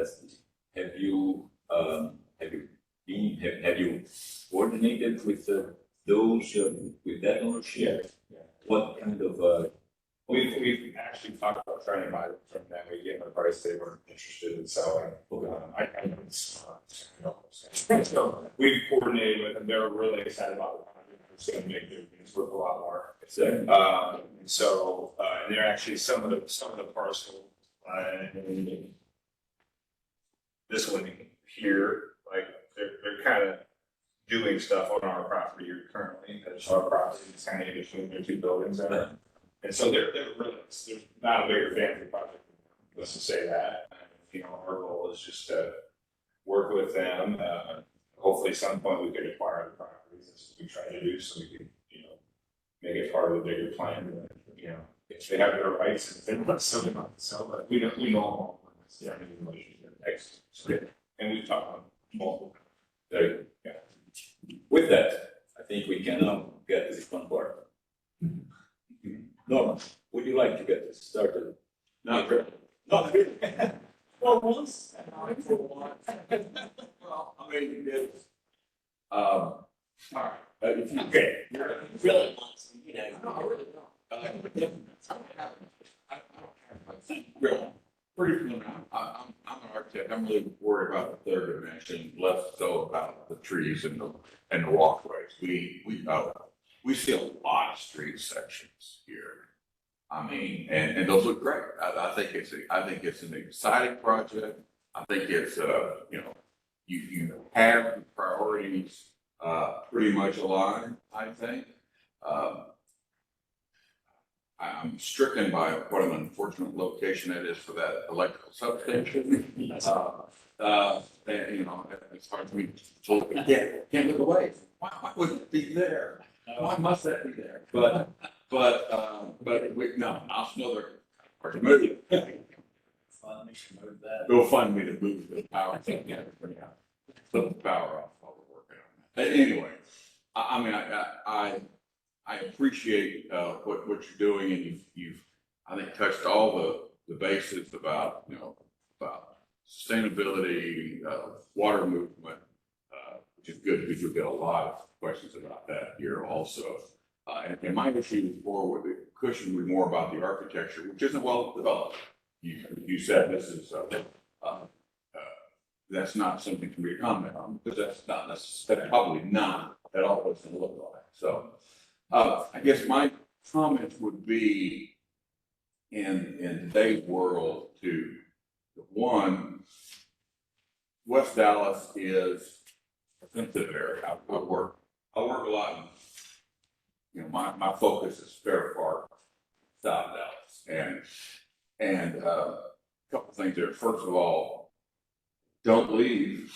Have you coordinated with those with that ownership? Yeah. What kind of We've actually talked about trying to buy them from them, we gave them a price they weren't interested in selling. So we've coordinated with them, they're really excited about the project, it's gonna make their things worth a lot more. And they're actually some of the parcel, this one here, like, they're kind of doing stuff on our property here currently, that's our property, it's kind of in between their two buildings there. And so they're really, there's not a bigger family project, let's just say that. Our goal is just to work with them, hopefully at some point we could acquire the properties, that's what we try to do, so we can, make it part of the bigger plan, if they have their rights and they want something on sell, but we know all. Yeah, excellent. And we've talked about multiple. There, yeah. with that? I think we can now get to the fun part. Norman, would you like to get this started? Not really. Not really. Well, once. Well, I mean, it's, all right, if you. Okay. Really, Real, pretty clear. I'm an architect, I'm really worried about the third dimension, less so about the trees and the walkways. We we see a lot of street sections here. I mean, and those look great. I think it's an exciting project. I think it's, you know, you have the priorities, pretty much aligned, I think. I'm stricken by what an unfortunate location that is for that electrical substation. And, you know, it's hard for me to, can't look away. Why would it be there? Why must that be there? But no, I'll still there. Go find me to move the power. Put the power off while we're working on that. Anyway, I mean, I appreciate what you're doing, and you've I think touched all the bases about, you know, about sustainability, water movement, which is good because you'll get a lot of questions about that here also. And my issue before with the question was more about the architecture, which isn't well developed. You said this is that's not something for me to comment on, because that's probably not at all what it's going to look like. So I guess my comments would be in today's world to one, West Dallas is a sensitive area. I work a lot in, you know, my focus is Fair Park, South Dallas, and a couple things there. First of all, don't leave.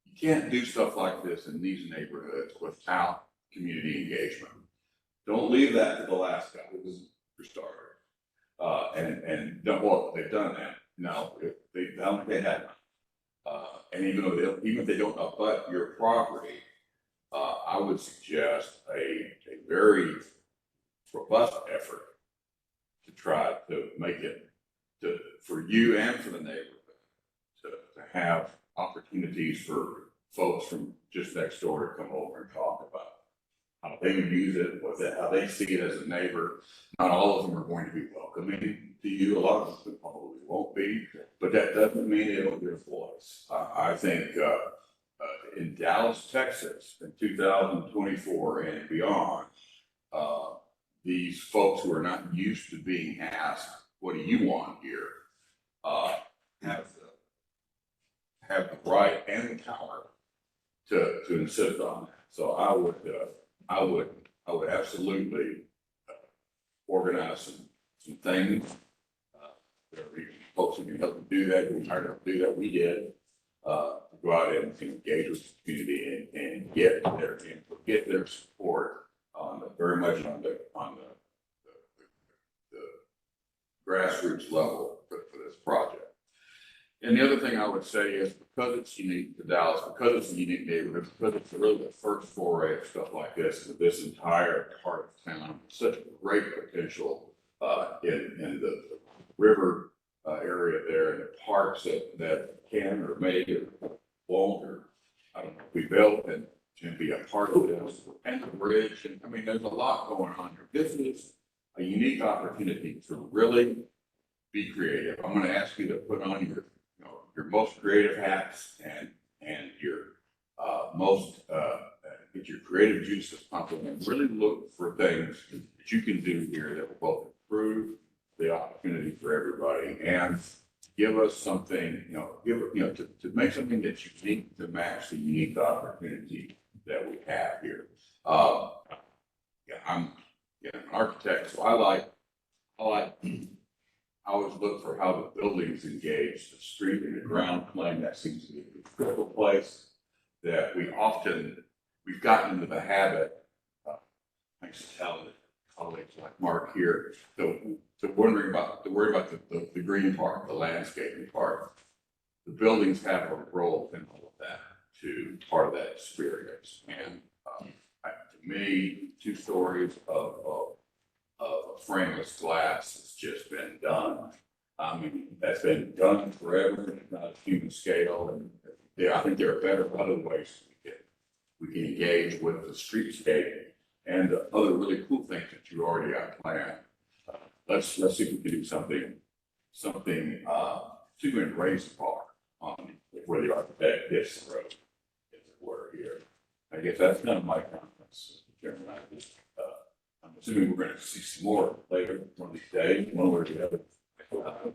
You can't do stuff like this in these neighborhoods without community engagement. Don't leave that to the last guy who was for starter. And don't, well, they've done that. No, I don't think they have. And even if they don't abut your property, I would suggest a very robust effort to try to make it for you and for the neighborhood to have opportunities for folks from just next door to come over and talk about how they use it, how they see it as a neighbor. Not all of them are going to be welcoming to you. A lot of them probably won't be, but that doesn't mean they don't get a voice. I think in Dallas, Texas, in 2024 and beyond, these folks who are not used to being asked, "What do you want here?" have the right and the power to insist on that. So I would absolutely organize some things. There are folks who can help me do that. We hired to do that. We did. Go out and engage with the community and get their support very much on the grassroots level for this project. And the other thing I would say is, because it's unique to Dallas, because it's a unique neighborhood, because it's really the first foray of stuff like this entire part of town, such great potential in the river area there, and the parks that can or may or won't, or I don't know, be built and can be a part of this, and the bridge. And I mean, there's a lot going on here. This is a unique opportunity to really be creative. I'm going to ask you to put on your most creative hats and your get your creative juices pumping, and really look for things that you can do here that will both improve the opportunity for everybody and give us something, to make something that's unique to match the unique opportunity that we have here. I'm an architect, so I always look for how the buildings engage the street and the ground plane. That seems to be a critical place that we've gotten into the habit, thanks to talented colleagues like Mark here, to worry about the green part, the landscaping part. The buildings have a role in all of that, to part of that experience. And to me, 2 stories of frameless glass has just been done. I mean, that's been done forever, and not a human scale. And I think there are other ways we can engage with the streetscape and the other really cool things that you already got planned. Let's see if we can do something to raise the bar on where the architect hits the road, as it were, here. I guess that's kind of my comments, Chairman. assuming we're gonna see some more later one of these days, one way or the other.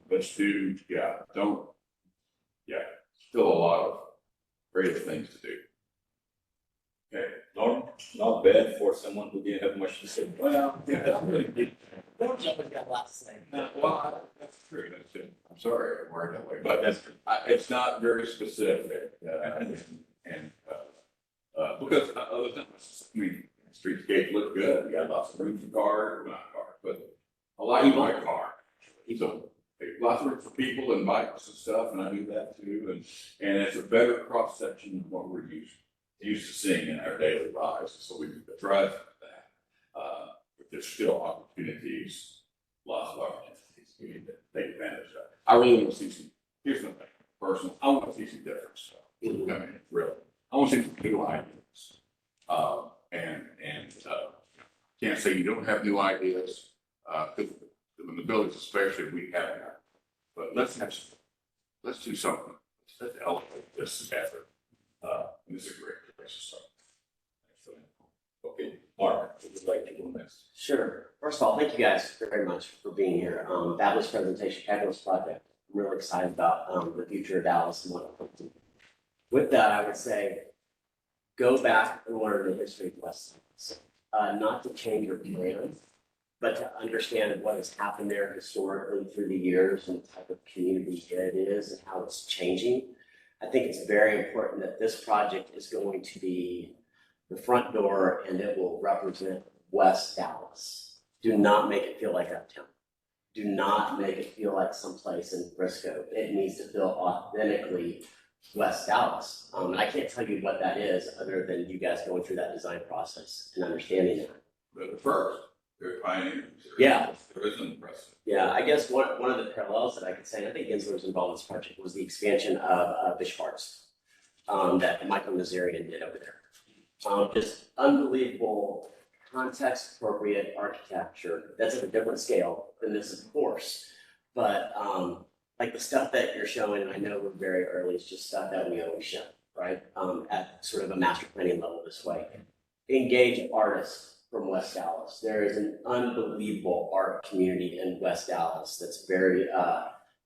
Let's do, still a lot of great things to do. Okay, Norm, not bad for someone who didn't have much to say. Well, yeah, Got lots to say. that's true, that's it. I'm sorry I worded that way, but it's not very specific, because other than, I mean, streetscape look good, we got lots of room for cars, not cars, but I like my car. So, lots of room for people and bikes and stuff, and I do that too, and it's a better cross section than what we're used to seeing in our daily lives, so we drive that. But there's still opportunities, lots of opportunities we need to take advantage of. I really want to see some, here's the thing, personal, I want to see some different stuff. I mean, really, I want to see some new ideas. Can't say you don't have new ideas, because in the village especially, we have that. But let's do something. Let's elevate this effort. This is a great place to start. Excellent. Okay, Mark, would you like to go next? Sure. First of all, thank you guys very much for being here. Fabulous presentation, fabulous project. I'm really excited about the future of Dallas and what it will do. With that, I would say, go back and learn the history of West Dallas. Not to change your plans, but to understand what has happened there historically through the years and the type of community it is and how it's changing. I think it's very important that this project is going to be the front door and it will represent West Dallas. Do not make it feel like uptown. Do not make it feel like someplace in Frisco. It needs to feel authentically West Dallas. And I can't tell you what that is other than you guys going through that design process and understanding that. But at first, they're pioneers. Yeah. There isn't precedent. Yeah, I guess one of the parallels that I could say, and I think Gensler was involved in this project, was the expansion of Bishop Arts that Michael Nazarian did over there. Just unbelievable context appropriate architecture. That's at a different scale than this, of course. But like the stuff that you're showing, and I know we're very early, it's just stuff that we always show, right? At sort of a master planning level this way. Engage artists from West Dallas. There is an unbelievable art community in West Dallas that's very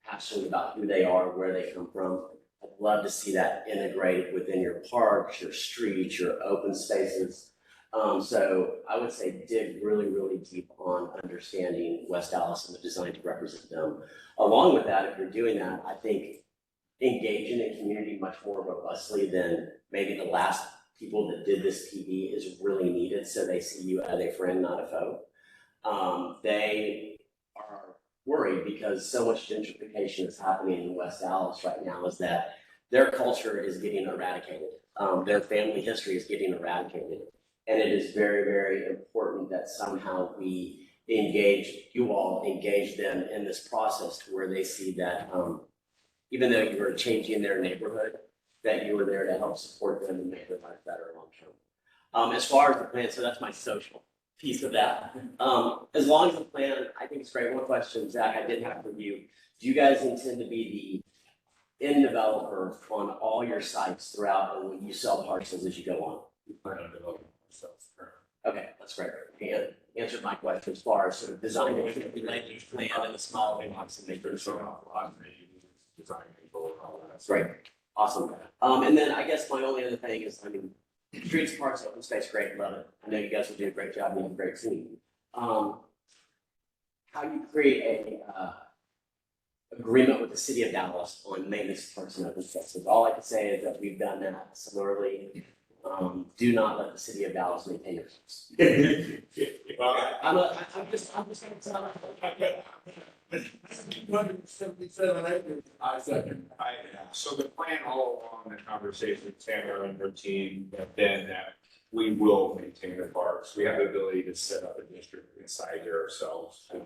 passionate about who they are, where they come from. I'd love to see that integrated within your parks, your streets, your open spaces. So I would say dig really, really deep on understanding West Dallas and the design to represent them. Along with that, if you're doing that, I think engaging in community much more robustly than maybe the last people that did this PD is really needed, so they see you as a friend, not a foe. They are worried because so much gentrification is happening in West Dallas right now is that their culture is getting eradicated. Their family history is getting eradicated. And it is very, very important that somehow we you all engage them in this process to where they see that even though you are changing their neighborhood, that you were there to help support them and make their life better long term. As far as the plan, so that's my social piece of that. As long as the plan, I think it's great. One question, Zach, I did have for you. Do you guys intend to be the end developer on all your sites throughout and when you sell parcels as you go on? We plan on developing ourselves currently. Okay, that's great. And answered my question as far as sort of designing the land use plan and the small blocks and making sure. Design control and all that. That's great. Awesome. And then I guess my only other thing is, I mean, streets, parks, open space, great, love it. I know you guys will do a great job and you have a great team. How you create a agreement with the city of Dallas on maintenance, parks, and open spaces. All I can say is that we've done that similarly. Do not let the city of Dallas maintain your streets. I'm just gonna tell you. 177 acres. So the plan all along the conversation with Tamara and her team, have been that we will maintain the parks. We have the ability to set up a district inside there ourselves. I'm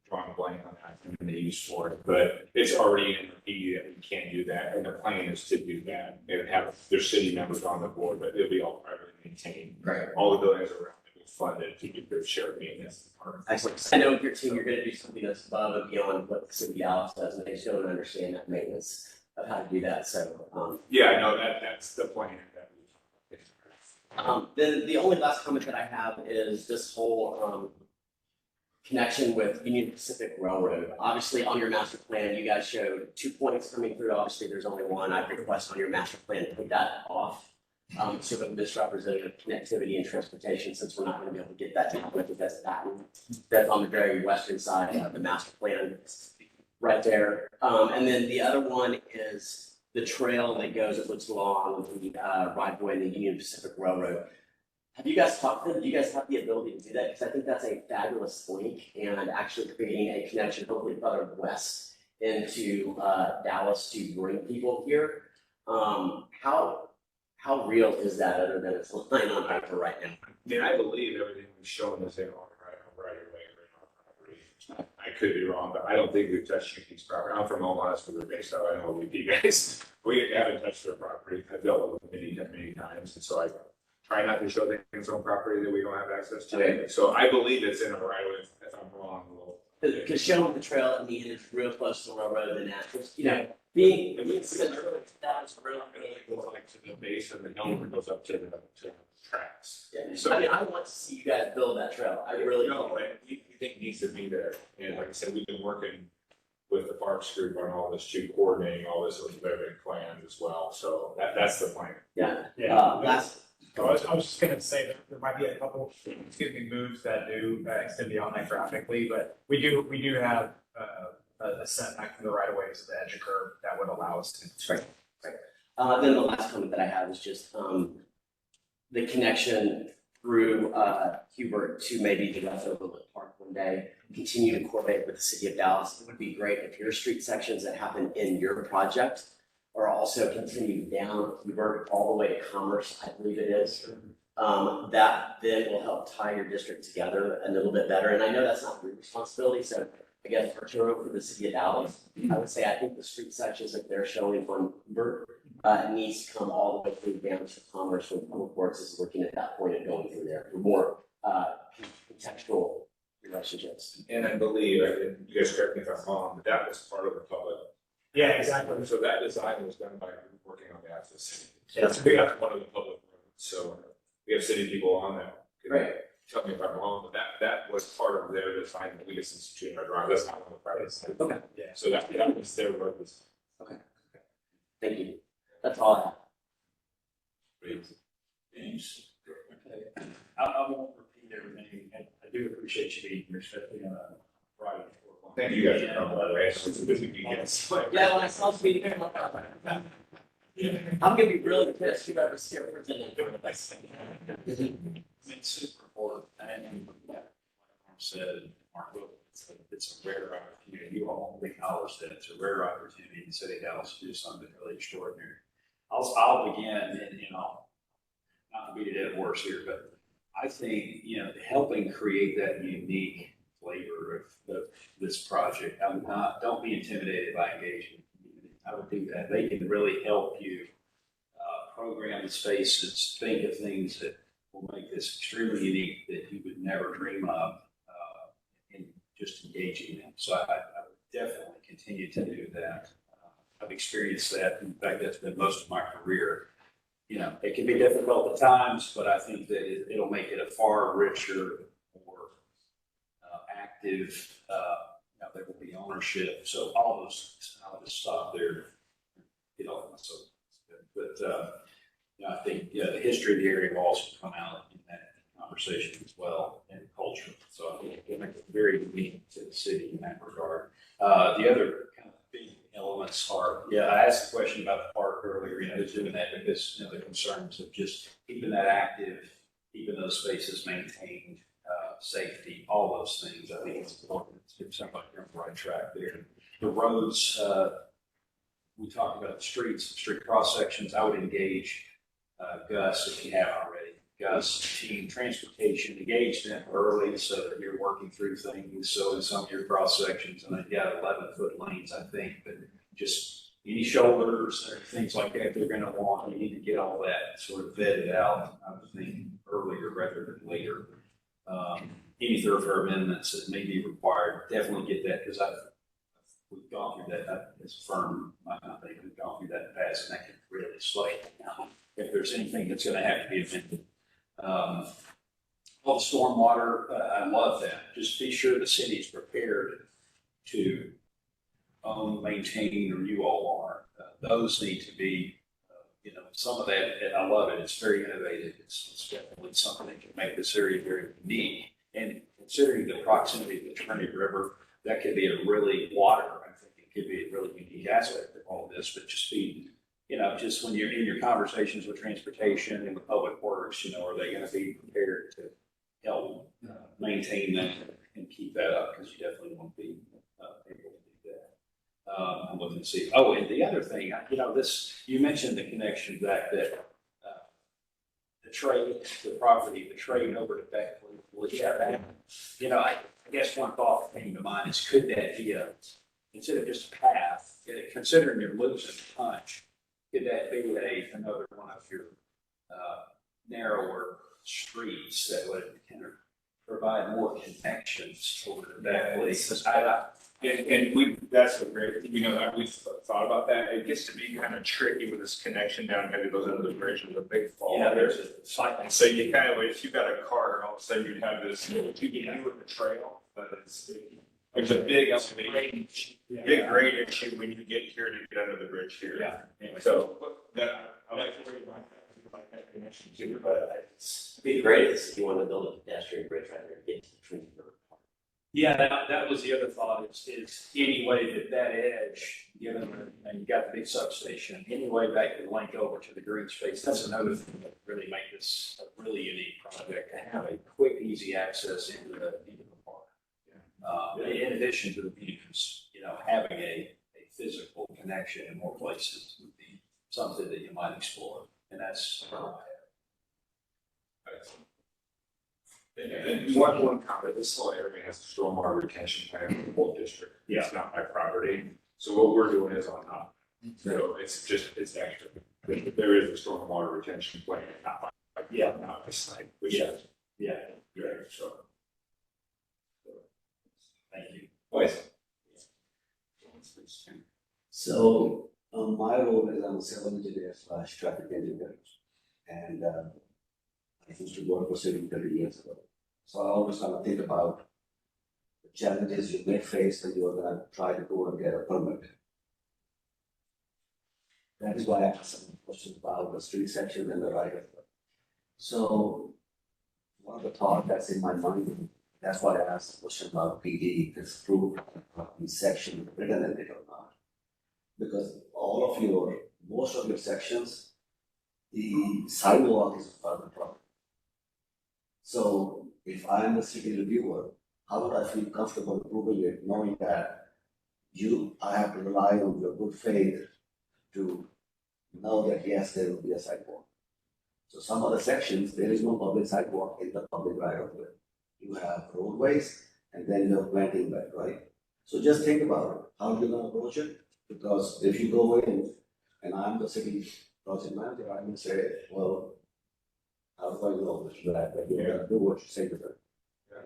drawing a blank on that and the use for it, but it's already in the PD that we can do that. And the plan is to do that and have their city members on the board, but it'll be all privately maintained. Right. All the buildings around it will fund it to get their share of maintenance. Excellent. I know with your team, you're gonna do something that's above and beyond what the city of Dallas does, and they just don't understand that maintenance of how to do that, so. Yeah, I know that's the plan that we. Then the only last comment that I have is this whole connection with Union Pacific Railroad. Obviously, on your master plan, you guys showed 2 points coming through. Obviously, there's only one. I request on your master plan to take that off. Sort of misrepresented connectivity and transportation, since we're not going to be able to get that down. I think that's that's on the very western side of the master plan, right there. And then the other one is the trail that goes, it looks along the right of way in the Union Pacific Railroad. Have you guys talked to them? Do you guys have the ability to do that? Because I think that's a fabulous link and actually creating a connection, hopefully further west into Dallas to bring people here. How real is that other than it's lying on paper right now? I mean, I believe everything we've shown is in our right away or in our property. I could be wrong, but I don't think we've touched Unique's property. I'm from Omaha, so we're based out. I know what we do, guys. We haven't touched their property. I've dealt with them many times, and so I try not to show things on property that we don't have access to. Okay. So I believe it's in our right away. If I'm wrong, we'll. Because showing the trail at me is real close to the railroad and that's, you know, being, that's really Goes like to the base of the hill, where it goes up to the tracks. yeah. So- I mean, I want to see you guys build that trail. I really No, do. and we think it needs to be there. And like I said, we've been working with the Parks group on all this too, coordinating all this with their big plans as well. So that's the plan. Yeah. Yeah. Last, I was just gonna say that there might be a couple, moves that do extend beyond that graphically, but we do have a setback from the right of ways of the edge of curve that would allow us to. right. Then the last comment that I have is just the connection through Hubert to maybe the rest of Overlook Park one day, continue to coordinate with the city of Dallas. It would be great if your street sections that happen in your project are also continued down Hubert all the way to Commerce, I believe it is. That then will help tie your district together a little bit better. And I know that's not your responsibility, so I guess for the city of Dallas, I would say I think the street sections that they're showing on Hubert needs to come all the way through down to Commerce when Public Works is looking at that point of going through there for more contextual relationships. And I believe, and you guys correct me if I'm wrong, but that was part of the public. Yeah, exactly. So that design was done by working on behalf of the city. Yeah. That's one of the public roads. So we have city people on that. Right. Tell me if I'm wrong, but that was part of their design that we just instituted our drawing. That's not on the private side. Okay. Yeah. So that was their road. Thank you. That's all I have. Great. James? I won't repeat everything, and I do appreciate you being here, especially on a Friday. Thank you guys for coming, by the way. It's a busy weekend. Yeah, when I saw the meeting, I'm gonna be really pissed whoever skipped for dinner. It's super important, and like Mark said, Mark, it's a rare opportunity. You all acknowledge that it's a rare opportunity in the city of Dallas to do something really extraordinary. I'll begin, and not to beat a dead horse here, but I think, helping create that unique flavor of this project. Don't be intimidated by engaging the community. I would do that. They can really help you program the spaces, think of things that will make this extremely unique that you would never dream of in just engaging them. So I would definitely continue to do that. I've experienced that. In fact, that's been most of my career. It can be difficult at times, but I think that it'll make it a far richer, more active, there will be ownership. So all those, I'll just stop there. So, but I think, the history of the area will also come out in that conversation as well, and culture. So I think it makes it very unique to the city in that regard. The other kind of big elements are, I asked a question about the park earlier, who's doing that, because, the concerns of just keeping that active, keeping those spaces maintained, safety, all those things. I think it's important. It sounds like you're on the right track there. The roads, we talked about the street cross sections. I would engage Gus, if you haven't already. Gus, team transportation, engage them early so that you're working through things. So in some of your cross sections, and they've got 11-foot lanes, I think, but just any shoulders or things like that they're going to want, you need to get all that sort of vetted out, I would think, earlier rather than later. Any thoroughfare amendments that may be required, definitely get that, because we've gone through that as a firm. I think we've gone through that in the past, and that can really slow it down if there's anything that's going to have to be amended. all the stormwater, I love that. Just be sure the city's prepared to own, maintain, or you all are. Those need to be, some of that, and I love it. It's very innovative. It's definitely something that can make this area very unique. And considering the proximity to the Trinity River, that could be a really I think it could be a really unique aspect of all of this, but just be, just when you're in your conversations with transportation and with public works, are they going to be prepared to help maintain that and keep that up? Because you definitely want to be able to do that. I'm looking to see. Oh, and the other thing, you mentioned the connection back that the trade, the property, the trade over to Beckley. Well, yeah, that, I guess one thought that came to mind is, could that be instead of just a path, considering you're losing the punch, could that be another one of your narrower streets that would kind of provide more connections over to Beckley? That's a great, we've thought about that. It gets to be kind of tricky with this connection down, maybe goes into the bridge with a big fall. Yeah, there's a cycle. So you kind of, if you got a car, all of a sudden you'd have this, you can do with the trail, but there's a big grade issue when you get here to get under the bridge here. Yeah. So I like the way you like that connection too, but It'd be great if you want to build a pedestrian bridge right there to get to the Trinity River. Yeah, that was the other thought is any way that edge, given, and you got the big substation, any way back to link over to the green space, that's another thing that really make this a really unique project, to have a quick, easy access into the park. In addition to the views, having a physical connection in more places would be something that you might explore, and that's. And one comment, this whole area has a stormwater retention plan for the whole district. Yeah. It's not my property. So what we're doing is on top. So it's extra. There is a stormwater retention plan, not my site, which is. Yeah. So. Thank you. Please. So, my role is I'm a civil engineer / traffic engineer. And, I used to work for city 30 years ago. So I always kind of think about the challenges you may face when you are gonna try to go and get a permit. That is why I asked some questions about the street section and the right of way. So one of the thoughts that's in my mind, that's why I asked the question about PD, this approved section, written in it or not. Because most of your sections, the sidewalk is part of the problem. So if I am the city reviewer, how would I feel comfortable approving it, knowing that I have to rely on your good faith to know that yes, there will be a sidewalk. So some of the sections, there is no public sidewalk in the public right of way. You have roadways and then you have planting bed, right? So just think about it, how you're gonna approach it, because if you go in and I'm the city project manager, I will say, well, how do I know that you're gonna do what you say to them? Yeah.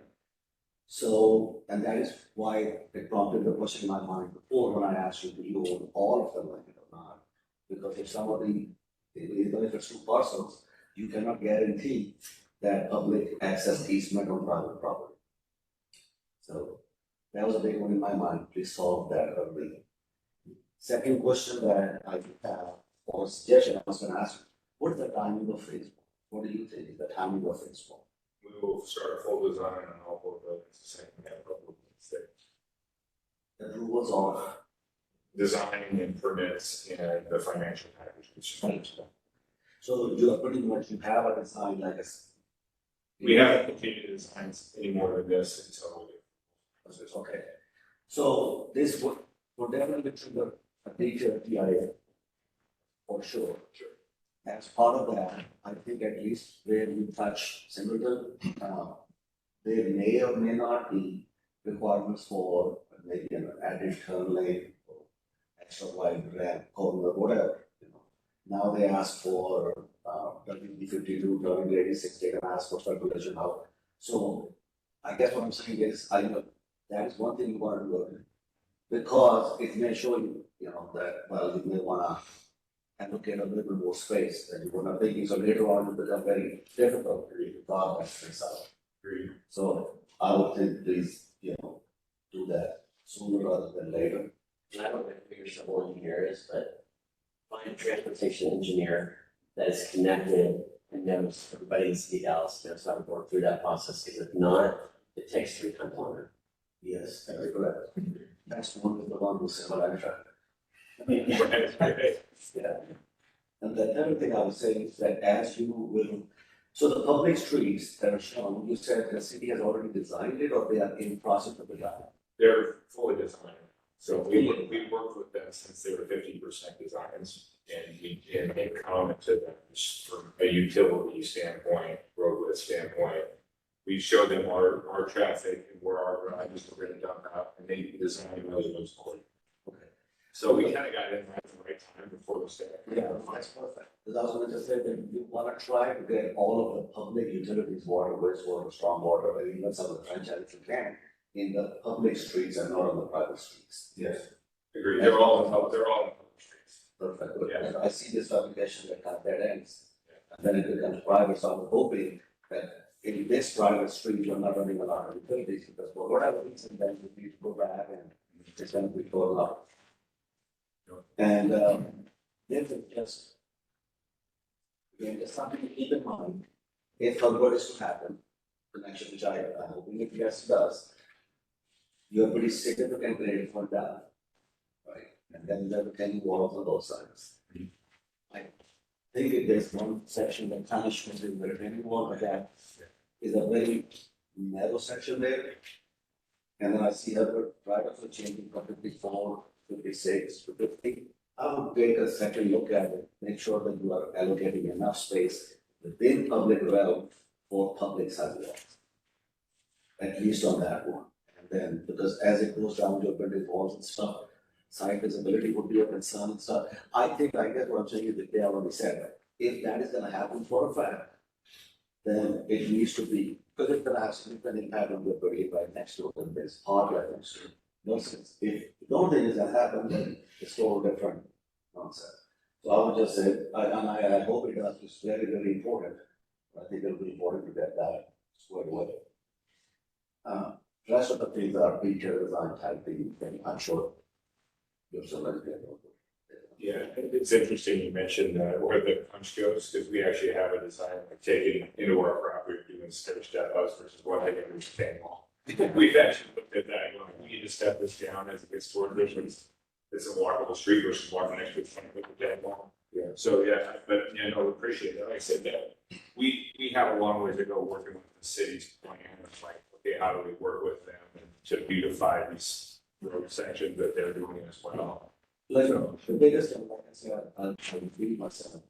So, and that is why it prompted the question in my mind before when I asked you, do you own all of them like it or not? Because if even if it's 2 parcels, you cannot guarantee that public access easement on private property. So that was a big one in my mind. Please solve that early. Second question that I have, or suggestion I was going to ask you, what is the timing of phase 1? What do you think is the timing of phase 1? We will start a full design on all four buildings the same, we have a couple of things. The approvals of Design and permits and the financial package. so you are pretty much, you have a design like a. We haven't completed designs any more than this until we. Okay. So this would definitely trigger a detailed TIA. For sure. As part of that, I think at least where you touch Singleton, there may or may not be requirements for maybe an added turn lane or extra wide ramp, corner, whatever, Now they ask for, WD-52 turning radius 60 and ask for circulation out. So I guess what I'm saying is, I know that is one thing you want to do. Because it may show you, that, well, you may wanna allocate a little more space that you were not thinking, so later on it becomes very difficult for you to carve that space out. So I would think please, do that sooner rather than later. And I don't know who your civil engineer is, but find a transportation engineer that is connected and knows everybody in the city of Dallas, knows how to work through that process, because if not, it takes 3 times longer. Yes, that's correct. That's one of the one who said what I tried. Yeah. And the other thing I would say is that as you will, so the public streets that are shown, you said the city has already designed it or they are in process of design? They're fully designed. So we worked with them since they were 50% designs, and we made comment to them from a utility standpoint, roadway standpoint. We showed them our traffic and where our garages were gonna dump out, and they designed those accordingly. Okay. So we kind of got in at the right time before the start. Yeah, that's perfect. Because I was going to say that you want to try to get all of the public utilities, water, wastewater, stormwater, and even some of the franchises you can in the public streets and not on the private streets. Yes. Agreed. They're all in public streets. Perfect. Yeah. I see this application that have dead ends. And then it becomes private, so I'm hoping that in this private street, you're not running a lot of utilities because for whatever reason, then you need to go back and it's going to be torn up. And if it just, again, just something to keep in mind, if Hubbard is to happen, connection which I'm hoping if yes does, you have pretty significant grade for down, right? And then there are retaining walls on both sides. I think if there's one section that kind of shows the retaining wall, but that is a very narrow section there. And then I see Hubbard right after changing from 54, 56 to 50. I would take a second look at it, make sure that you are allocating enough space within public realm for public sidewalks. At least on that one. And then, because as it goes down to building walls and stuff, side visibility would be a concern and stuff. I guess what I'm saying is that they already said that. If that is gonna happen for a fact, then it needs to be, because it's gonna have significant impact on the area right next to it, and there's park right next to it. No sense. If you don't think it's gonna happen, then it's all different concept. So I would just say, I hope it does, it's very, very important. I think it'll be important to get that squared away. Rest of the things are feature design type thing, and I'm sure you're so ready to get over. Yeah, it's interesting you mentioned where the punch goes, because we actually have a design like taking into our property, doing stair step ups versus what they can do retaining wall. We've actually looked at that, we need to step this down as it gets toward this. It's a walkable street versus walking next to the retaining wall. Yeah. So, yeah, but, we appreciate that. Like I said, that we have a long way to go working with the city's plan of like, okay, how do we work with them to beautify these road sections that they're doing as well. Like, the biggest thing, like I said, I'll read myself.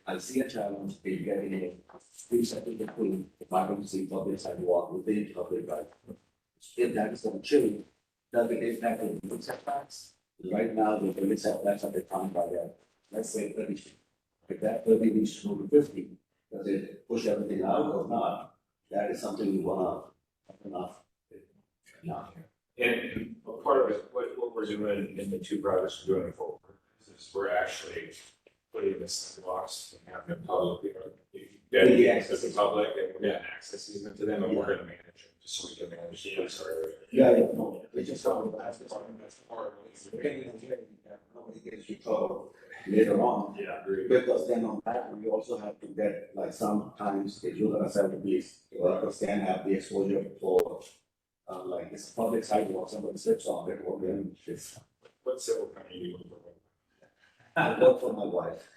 I see a challenge in getting a free second between if I don't see public sidewalk within public right. If that is going to change, does it impact the building setbacks? Right now, the building setbacks are defined by that, let's say 30 feet. If that 30 needs to move to 50, does it push everything out or not? That is something we want to enough. And part of it, what we're doing in the two projects we're doing forward is we're actually putting the sidewalks and having the public, dedicated to the public, and we're gonna access easement to them, and we're gonna manage it, just so we can manage the area. Yeah, no, we just talking about that's part of it. Nobody gets you trouble later on. Yeah, agree. Because then on that, we also have to get, like, sometimes if you're gonna sell the piece, workers can have the exposure for, like, it's a public sidewalk, somebody slips on it, or then it's. What civil company you work with? I work for my wife.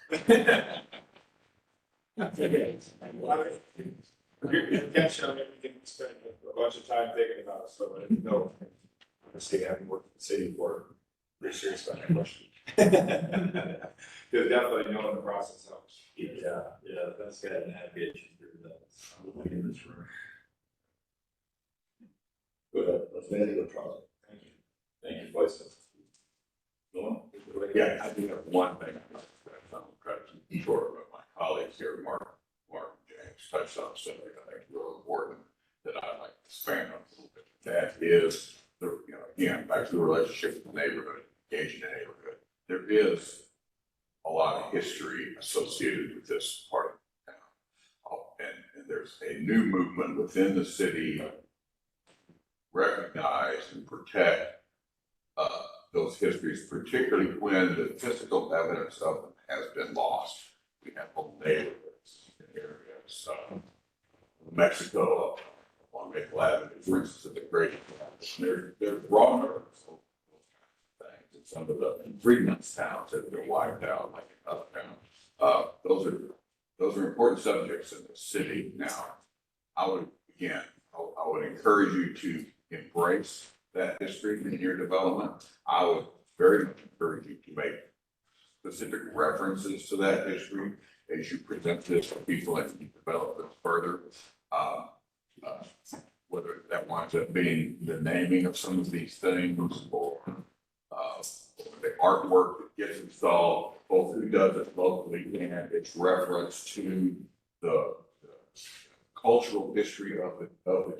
You're catching on everything we spent a bunch of time thinking about, so I didn't know. Honestly, having worked in the city for, pretty serious about that question. Because definitely knowing the process helps. Yeah, that's got an navigation through that. In this room. Good, that's a very good project. Thank you, Vice. Norm? Yeah, I do have one thing I'm trying to keep short, but my colleagues here, Mark, and James touched on something I think is really important that I'd like to expand on a little bit. That is, again, back to the relationship with the neighborhood, engaging the neighborhood. There is a lot of history associated with this part of town. And there there's a new movement within the city to recognize and protect those histories, particularly when the physical evidence of them has been lost. We have whole neighborhoods in areas, Mexico, on Maple Avenue, for instance, at the Great. They're raw nerves. Things and some of the Freedman's towns that have been wiped out, like in other towns. Those are important subjects in the city. Now, I would encourage you to embrace that history in your development. I would very much encourage you to make specific references to that history as you present this to people and you develop this further. Whether that winds up being the naming of some of these things or the artwork that gets installed, both who does it locally and its reference to the cultural history of the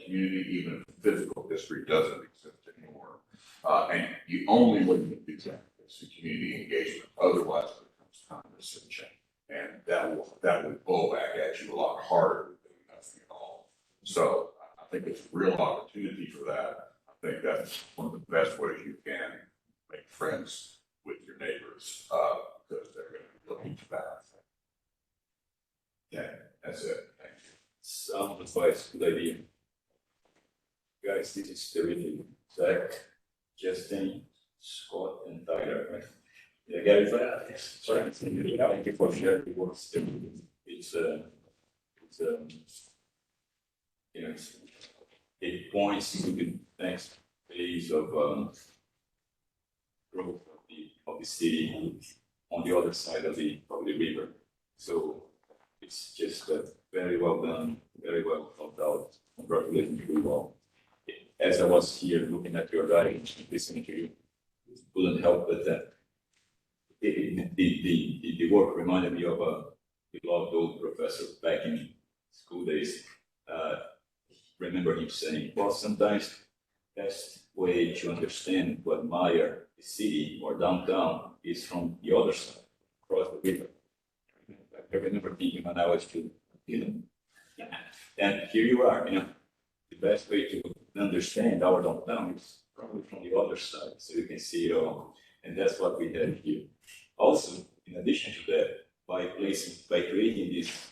community, even if the physical history doesn't exist anymore. And you only wouldn't do that as a community engagement. Otherwise, it becomes condescension, and that will blow back at you a lot harder than nothing at all. So I think it's a real opportunity for that. I think that's one of the best ways you can make friends with your neighbors, because they're going to be looking to that. Yeah, that's it. Thank you. Sound advice, good idea. Guys, this is terrific. Zach, Justin, Scott, and Tyler, right? Yeah, Gary, sorry. Thank you for sharing the words. It points to the next phase of growth of the city on the other side of the river. So it's just very well done, very well thought out. Congratulations to you all. As I was here looking at your writing, listening to you, couldn't help but that the work reminded me of a beloved old professor back in school days. Remember him saying, well, sometimes the best way to understand, to admire the city or downtown is from the other side, across the river. I remember thinking when I was student, and here you are, the best way to understand our downtown is probably from the other side, so you can see it all. And that's what we have here. Also, in addition to that, by creating this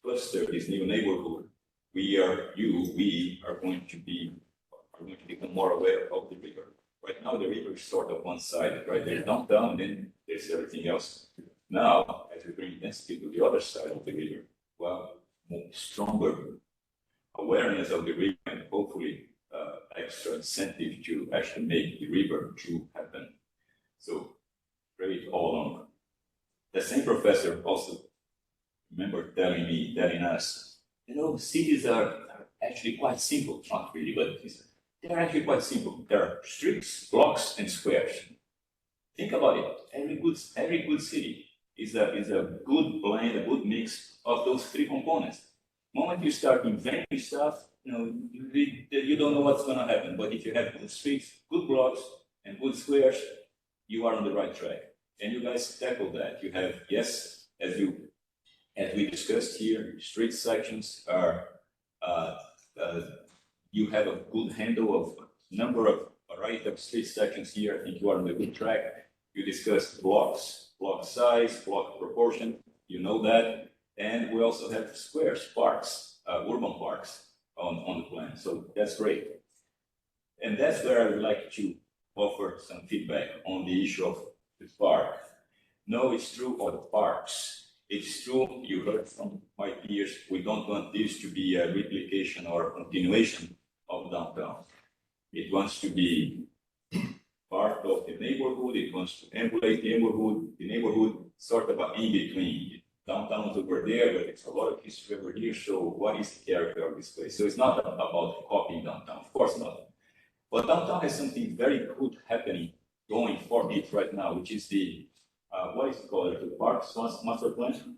cluster, this new neighborhood, we are going to become more aware of the river. Right now, the river is sort of one-sided, right? There's downtown, and then there's everything else. Now, as we bring density to the other side of the river, well, more stronger awareness of the river and hopefully extra incentive to actually make the river true happen. So, great all along. The same professor also remember telling us, cities are actually quite simple, not really, but they're actually quite simple. There are streets, blocks, and squares. Think about it. Every good city is a good blend, a good mix of those three components. The moment you start inventing stuff, you don't know what's going to happen. But if you have good streets, good blocks, and good squares, you are on the right track. And you guys tackle that. You have, yes, as we discussed here, street sections are, you have a good handle of number of variety of street sections here. I think you are on the good track. You discussed blocks, block size, block proportion, you know that. And we also have squares, parks, urban parks on the plan. So that's great. And that's where I would like to offer some feedback on the issue of the park. No, it's true for the parks. It's true, you heard from my peers, we don't want this to be a replication or a continuation of downtown. It wants to be part of the neighborhood, it wants to emulate the neighborhood sort of in between. Downtown is over there, but it's a lot of history over here, so what is the character of this place? So it's not about copying downtown, of course not. But downtown has something very good happening going for it right now, which is the what is it called? The Parks Master Plan?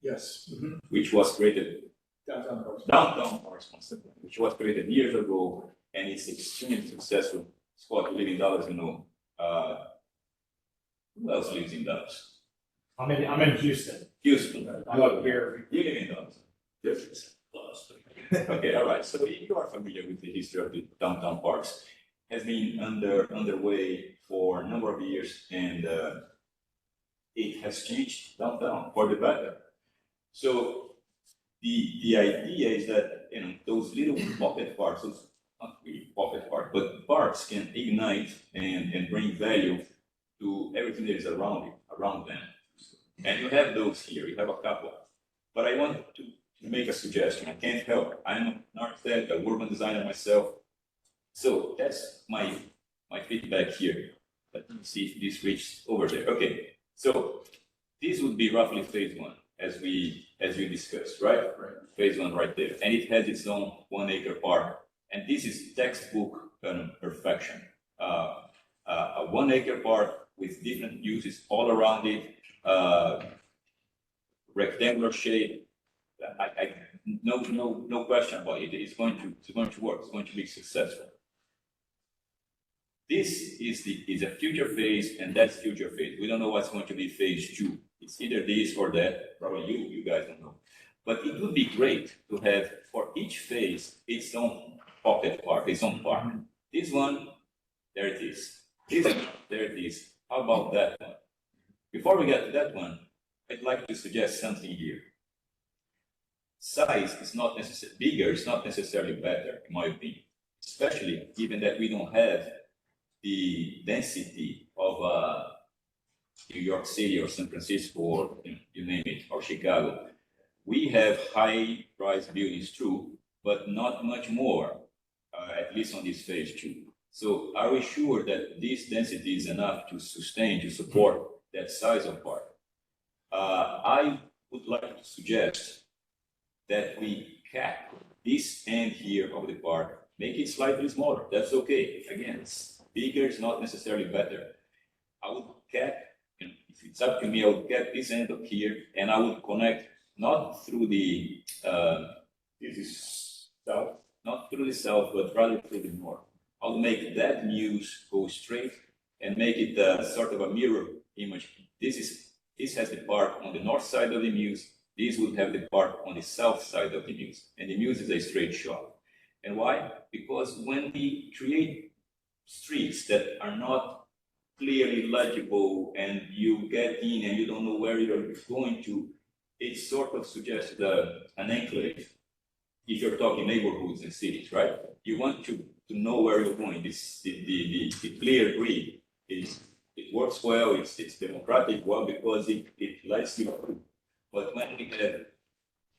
Yes. Mm-hmm. Which was created Downtown Parks Master Plan, which was created years ago, and it's extremely successful. Scott, you live in Dallas, who else lives in Dallas? I'm in Houston. Houston. I'm up here. You live in Dallas. Yes. Okay, all right. So you are familiar with the history of the downtown parks. Has been underway for a number of years, and it has changed downtown for the better. So the idea is that those little pocket parks, those not really pocket parks, but parks can ignite and bring value to everything that is around them. And you have those here. You have a couple. But I want to make a suggestion. I can't help. I'm an architect, an urban designer myself. So that's my feedback here. Let me see if this reaches over there. Okay. So this would be roughly phase one, as we discussed, right? Right. Phase one right there. And it has its own 1 acre park. And this is textbook perfection. A 1 acre park with different uses all around it, rectangular shape. No question about it. It's going to work. It's going to be successful. This is a future phase, and that's future phase. We don't know what's going to be phase two. It's either this or that. Probably you guys don't know. But it would be great to have for each phase its own pocket park, its own park. This one, there it is. This one, there it is. How about that one? Before we get to that one, I'd like to suggest something here. Size is not necessarily bigger, it's not necessarily better, in my opinion. Especially given that we don't have the density of New York City or San Francisco or you name it, or Chicago. We have high-rise buildings too, but not much more, at least on this phase two. So are we sure that this density is enough to sustain, to support that size of park? I would like to suggest that we cap this end here of the park, make it slightly smaller. That's okay. Again, bigger is not necessarily better. I would cap, if it's up to me, I would cap this end up here, and I would connect not through the this is south, not through the south, but rather through the north. I'll make that muse go straight and make it sort of a mirror image. This has the park on the north side of the muse. This would have the park on the south side of the muse. And the muse is a straight shot. And why? Because when we create streets that are not clearly legible and you get in and you don't know where you're going to, it sort of suggests an enclave. If you're talking neighborhoods and cities, right? You want to know where you're going. The clear grid it works well, it's democratic well because it lets you through. But when we have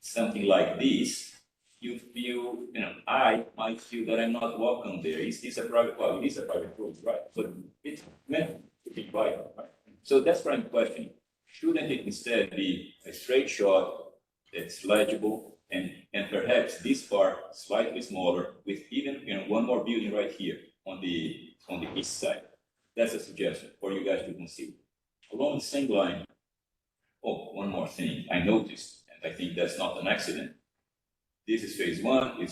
something like this, you feel, I might feel that I'm not welcome there. Is this a private well, it is a private road, right? But it's meant to be private, right? So that's what I'm questioning. Shouldn't it instead be a straight shot that's legible and perhaps this part slightly smaller with even one more building right here on the east side? That's a suggestion for you guys to consider. Along the same line, one more thing I noticed, and I think that's not an accident. This is phase one, it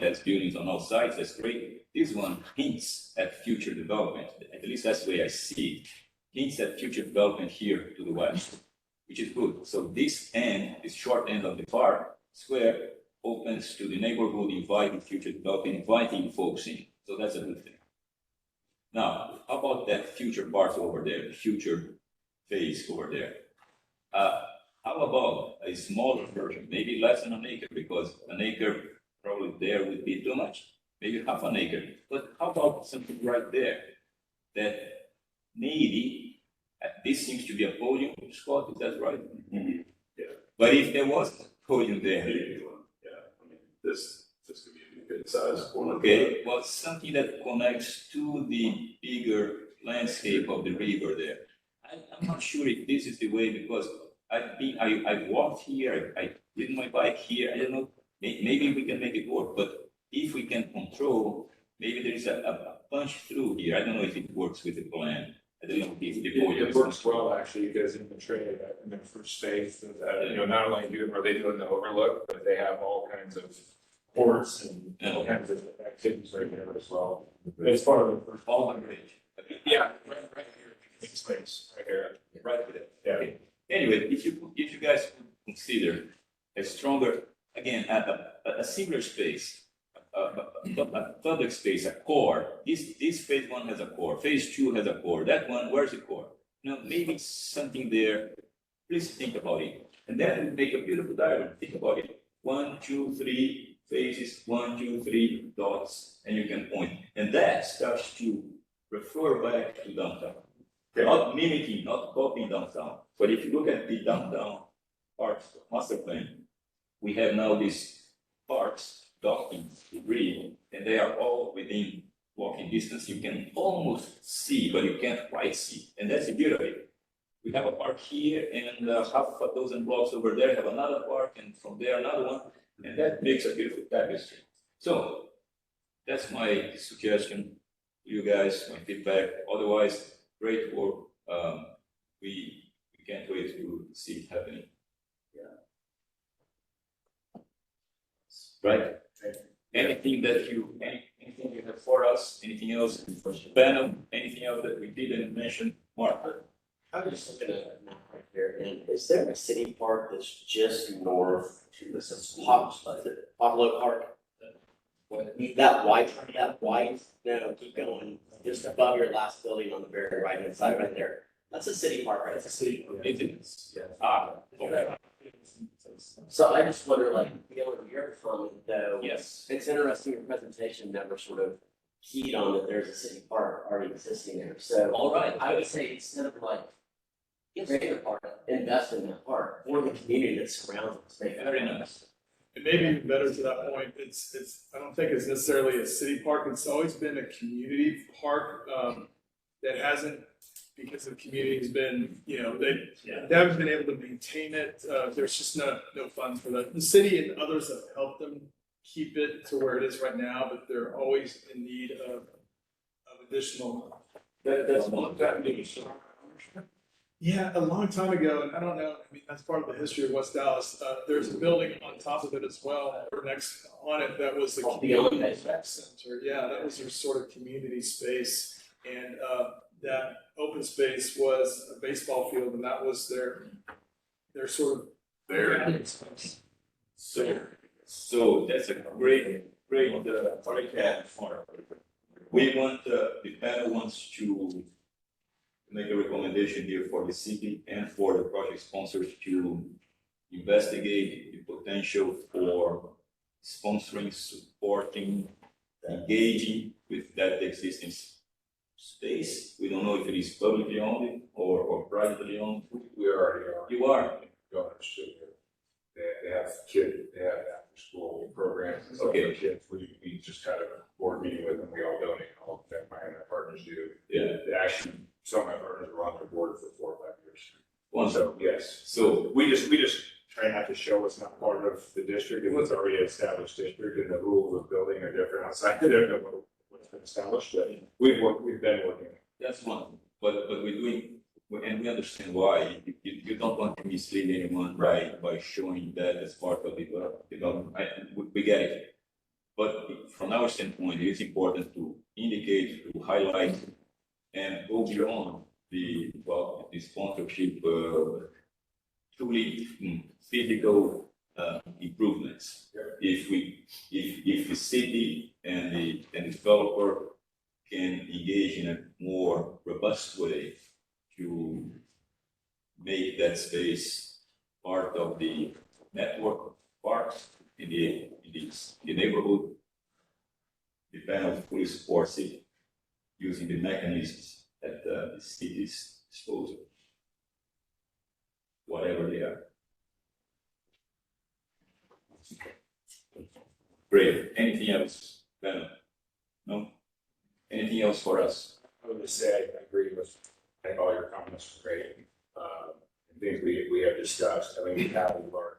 has buildings on all sides, that's great. This one hints at future development, at least that's the way I see it. Hints at future development here to the west, which is good. So this end, this short end of the park square opens to the neighborhood, inviting future development, inviting folks in. So that's a good thing. Now, how about that future part over there, the future phase over there? How about a smaller version, maybe less than an acre, because an acre probably there would be too much, maybe half an acre. But how about something right there that maybe, this seems to be a podium, Scott, is that right? Mm-hmm. Yeah. But if there was a podium there. This could be a good size one. Okay, well, something that connects to the bigger landscape of the river there. I'm not sure if this is the way, because I've walked here, I ridden my bike here, I don't know, maybe we can make it work, but if we can control, maybe there is a punch through here, I don't know if it works with the plan. I don't know if It works well, actually, because in the trade, in the first phase, not only are they doing the overlook, but they have all kinds of ports and all kinds of activities right there as well. As part of the first all on range. Yeah, right here, big space, right here. Right there. Yeah. Okay. Anyway, if you guys could consider stronger, again, a similar space, a public space, a core. This phase one has a core, phase two has a core, that one, where's the core? Maybe something there, please think about it. And then we make a beautiful diagram, think about it. 1, 2, 3 phases, 1, 2, 3 dots, and you can point. And that starts to refer back to downtown. Not mimicking, not copying downtown, but if you look at the downtown parks master plan, we have now these parks docking degree, and they are all within walking distance. You can almost see, but you can't quite see, and that's the beauty of it. We have a park here, and half a dozen blocks over there have another park, and from there another one, and that makes a beautiful tapestry. So that's my suggestion to you guys, my feedback. Otherwise, great work. We can't wait to see it happening. Right? Anything you have for us, anything else, Venom, anything else that we didn't mention, Mark? I'm just looking at a map right here, and is there a city park that's just north to this Pablo Park? That white, no, keep going, just above your last building on the very right hand side right there. That's a city park, right? It's a city park. It is. Okay. So I just wonder, like, your comment though. Yes. It's interesting, your presentation never sort of keyed on that there's a city park already existing there. So All right. I would say instead of like, create a park, invest in that park for the community that surrounds it. Make it Very nice. And maybe even better to that point, I don't think it's necessarily a city park, it's always been a community park, that hasn't, because the community has been, they haven't been able to maintain it, there's just no funds for that. The city and others have helped them keep it to where it is right now, but they're always in need of additional. That's one that Yeah, a long time ago, and I don't know, I mean, that's part of the history of West Dallas. There's a building on top of it as well, or next on it, that was the Called community Beyond Basics. center. Yeah, that was their sort of community space. And that open space was a baseball field, and that was their sort of. So that's a great podcast for. We want, the panel wants to make a recommendation here for the city and for the project sponsors to investigate the potential for sponsoring, supporting, engaging with that existing space. We don't know if it is publicly owned or privately owned. we already are. You are. Donors to they have after school programs and stuff Okay. for kids. We just had a board meeting with them. We all donate, all of them, my partners do. Yeah. Actually, some of my partners were on the board for 4 or 5 years. Wonderful. So, yes. So We just try not to show it's not part of the district, and it's already an established district, and the rules of building are different outside of there than what's been established, but we've been working. that's one, but we're doing, and we understand why. You don't want to mislead anyone by showing that as part of the development. We get it. But from our standpoint, it is important to indicate, to highlight, and go beyond the sponsorship, truly physical improvements. If the city and the developer can engage in a more robust way to make that space part of the network of parks in the neighborhood, the panel fully supports it using the mechanisms at the city's disposal, whatever they are. Great. Anything else, Venom? No? Anything else for us? I would just say I agree with, I think all your comments were great. And things we have discussed. I mean, we have our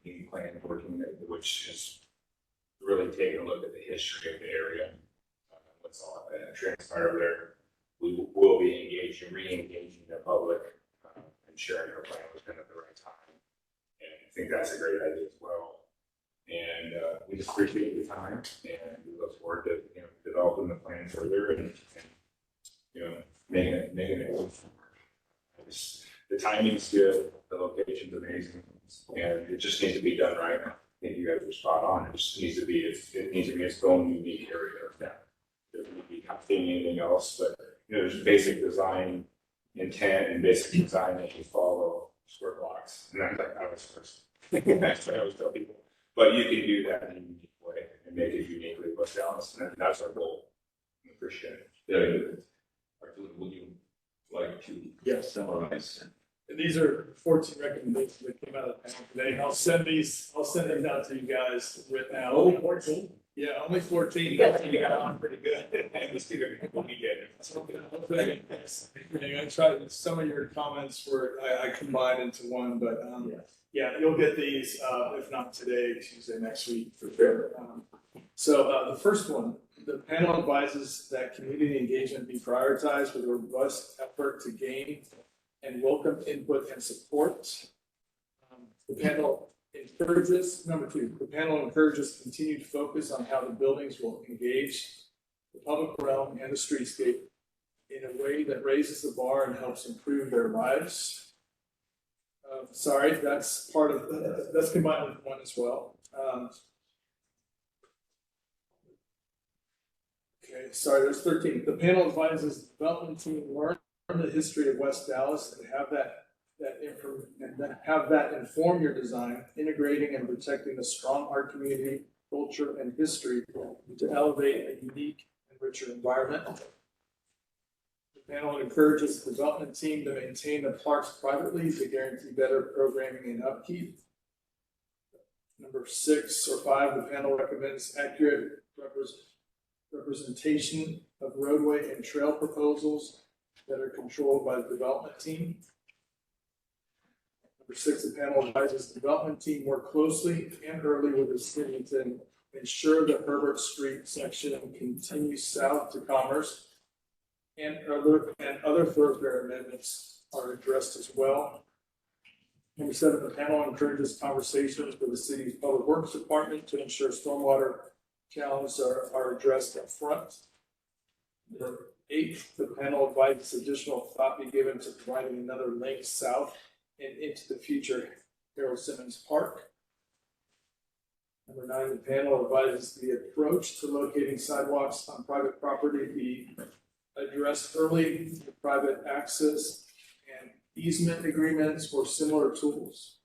meeting plan working, which is really taking a look at the history of the area. What's all that transpired there. We will be engaging, re-engaging the public and sharing our plan with them at the right time. And I think that's a great idea as well. And we just appreciate your time, and we look forward to developing the plan further and making it. The timing's good, the location's amazing, And it just needs to be done right. I think you guys are spot on. It just needs to be, it needs to be its own unique area of town. There wouldn't be anything else, but, you know, there's basic design intent and basic design that you follow square blocks. And that's like, I was first. That's what I always tell people. But you can do that in a unique way and make it uniquely West Dallas, and that's our goal. I appreciate it. Yeah. Arthur, would you like to Yes. summarize? And these are 14 recommendations that came out of the panel today. I'll send them down to you guys written out. Only 14? Yeah, only 14. You got on pretty good. And let's do it when we get it. I tried, some of your comments were, I combined into one, but, yeah, you'll get these, if not today, Tuesday next week for sure. So, the first one, the panel advises that community engagement be prioritized with a robust effort to gain and welcome input and support. The panel encourages, number 2, the panel encourages continued focus on how the buildings will engage the public realm and the streetscape in a way that raises the bar and helps improve their lives. Sorry, that's part of, that's combined with one as well. Okay, sorry, there's 13. The panel advises the development team learn the history of West Dallas and have that inform your design, integrating and protecting the strong art community, culture, and history to elevate a unique and richer environment. The panel encourages the development team to maintain the parks privately to guarantee better programming and upkeep. Number 6 or 5, the panel recommends accurate representation of roadway and trail proposals that are controlled by the development team. Number 6, the panel advises the development team work closely and early with the city to ensure the Herbert Street section continues south to Commerce and other thoroughfare amendments are addressed as well. Number 7, the panel encourages conversations with the city's public works department to ensure stormwater challenges are addressed up front. Number 8, the panel advises additional thought be given to providing another link south and into the future Harold Simmons Park. Number 9, the panel advises the approach to locating sidewalks on private property be addressed early with private access and easement agreements or similar tools.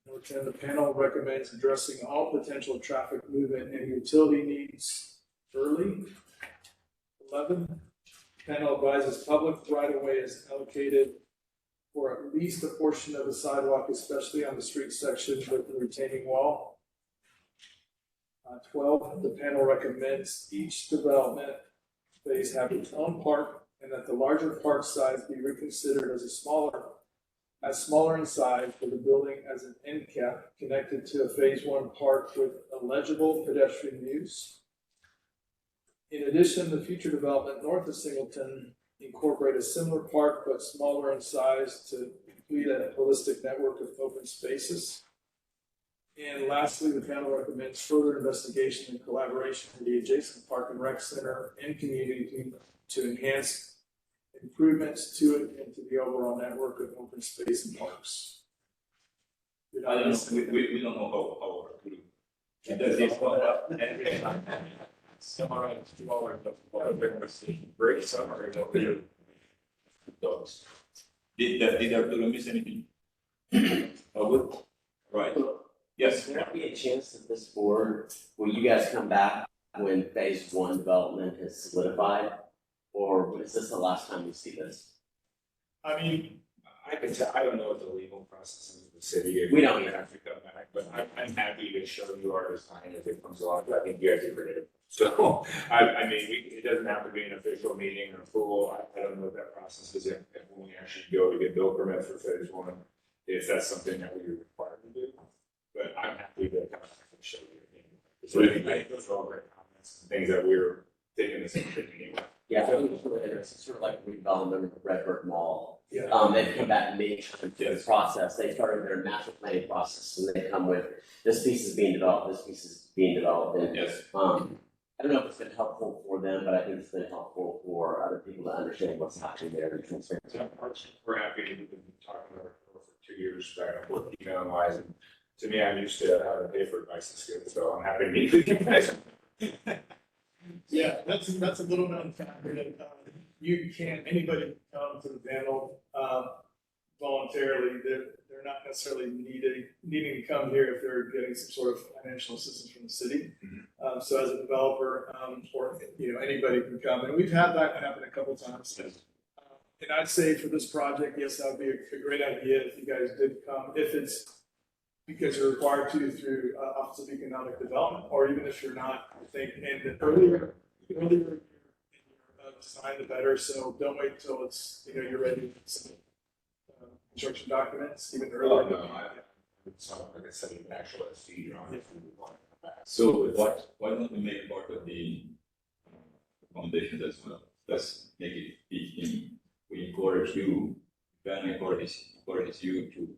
Number 10, the panel recommends addressing all potential traffic movement and utility needs early. 11, the panel advises public right-of-way is allocated for at least a portion of the sidewalk, especially on the street section with the retaining wall. 12, the panel recommends each development phase have its own park and that the larger park size be reconsidered as smaller in size for the building as an end cap connected to a phase 1 park with legible pedestrian use. In addition, the future development north of Singleton incorporate a similar park but smaller in size to complete a holistic network of open spaces. And lastly, the panel recommends further investigation and collaboration with the adjacent Park and Rec Center and community to enhance improvements to it and to the overall network of open space and parks. We don't know how to does this one up. Summarize to all of the great summary of the dogs. Did Arturo miss anything? Oh, good. Right. Yes. Will there be a chance that this board, will you guys come back when phase 1 development is solidified? Or is this the last time we see this? I mean, I can tell, I don't know what the legal process is of the city. If We don't you have to come back, but I'm happy to show you our design if it comes along, but I think you guys are creative. So, I mean, it doesn't have to be an official meeting or approval. I don't know what that process is if when we actually go to get build permit for phase 1, if that's something that we are required to do. But I'm happy to come back and show you. So anyway, those are all great comments, and things that we're taking this into anyway. Yeah, I think it's really interesting, sort of like redevelopment of Redbird Mall. yeah. They've come back mid-term to the process. They started their master planning process and they come with, this piece is being developed, this piece is being developed. And, Yes. I don't know if it's been helpful for them, but I think it's been helpful for other people to understand what's happening there in transparency. We're happy to be talking about it for 2 years back, wise, and to me, I'm used to having to pay for advice and skills, so I'm happy to meet with you guys. Yeah, that's a little known factor that, you can't, anybody can come to the panel, voluntarily, they're not necessarily needing to come here if they're getting some sort of financial assistance from the city. So as a developer, or, you know, anybody can come, and we've had that happen a couple times. And I'd say for this project, yes, that would be a great idea if you guys did come, if it's because you're required to through Office of Economic Development, or even if you're not, I think, and the earlier in your design, the better, so don't wait until it's, you know, you're ready to submit construction documents, even earlier. It's not like I said, an actual SC on it. So why don't we make part of the foundation as well? Let's make it easy. We encourage you, Ben encourages you to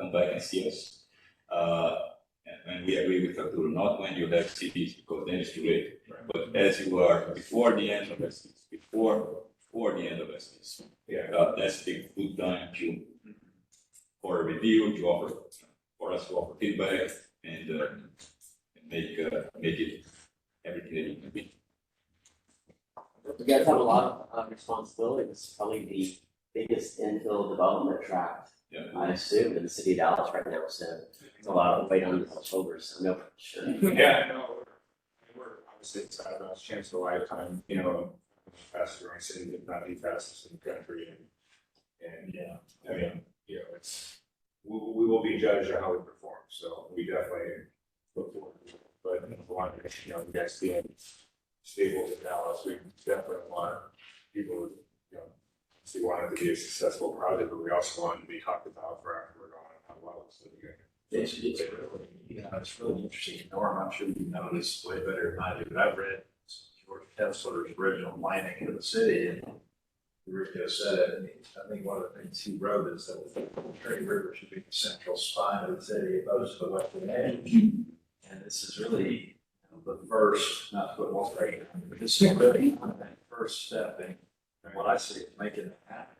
come back and see us. And we agree with Arturo, not when you have cities, because then it's too late. But as you are before the end of STs, before the end of STs, that's the good time to for a review, to offer, for us to offer feedback and make it everything that you can be. You guys have a lot of responsibility. This is probably the biggest infill development tract, I assume, in the city of Dallas right now. So it's a lot of weight on your shoulders. I know for sure. Yeah, no, we're obviously excited about this chance of a lifetime, you know, fastest growing city, if not the fastest in the country. And yeah, I mean, you know, we will be judged on how we perform. So we definitely look forward to it. But I want to, you know, you guys being stable in Dallas, we definitely want people, you know, we want it to be a successful project, but we also want it to be talked about for after we're gone, how well it's going to go. It's really, you know, it's really interesting. Norm, I'm sure you know this way better than I do, but I've read George Kessler's original Mining of the City, and Rico said it, and I think one of the things he wrote is that the Cherry River should be the central spine of the city, opposed to the western edge. And this is really, you know, the first, not to put one right, but this is really that first step in what I see is making it happen.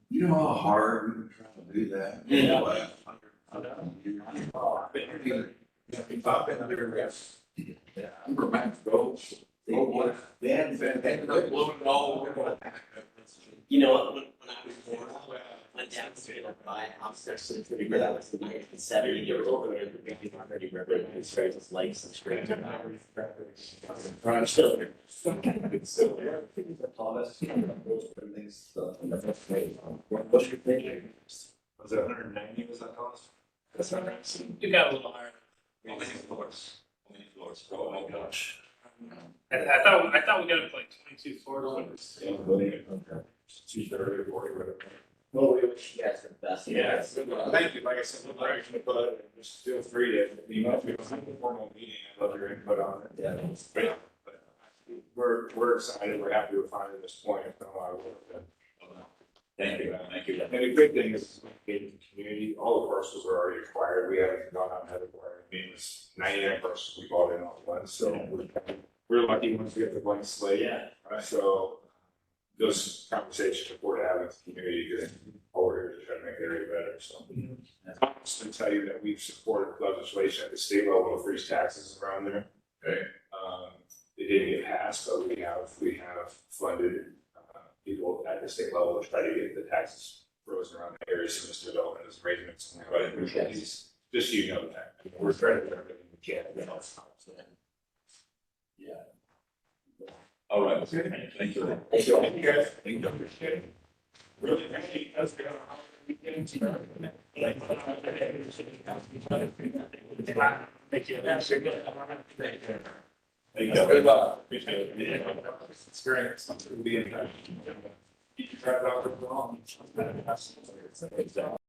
You know how hard we've been trying to do that? Yeah. I've been under arrest. Remember Max Gold? They ended up blowing it all over. You know what? When I was born, my dad was able to buy a house next to the Pretty River. That was in 1970. There was over there, the big Pretty River, and it's very just lakes and streams. I'm still there. Still there. The tallest, everything's, What's your thinking? Was it 190? Was that cost? That's not right. You got a little higher. How many floors? How many floors? Oh my gosh. I thought we got up like 22 floors. Tuesday, whatever. Well, we wish you guys the best. Yeah. Thank you, like I said, we're actually, but just feel free to, you know, if you have a formal meeting, I'd love your input on it. Yeah. But we're excited, we're happy to find at this point, it's been a lot of work. Thank you, thank you. And the good thing is, in the community, all the parcels are already acquired, we haven't gone out and had acquired, I mean, it's 99 parcels we bought in all at once, so we're lucky once we get the blank slate. Yeah. Right, so those conversations are important to have with the community, because all we're here to try to make the area better, so. I'm just gonna tell you that we've supported legislation at the state level to freeze taxes around there. Okay. It didn't get passed, but we have funded, people at the state level to try to get the taxes frozen around the area, so this development is arrangements. Right, just so you know that, I mean, we're trying to do everything we can to help. Yeah. All right. Thank you. Thank you. Thank you guys. Thank you. Appreciate it. Really, thank you. That's good. Thank you. Thank you. Good luck. Appreciate it. Experience. We'll be in touch. You drive out for long.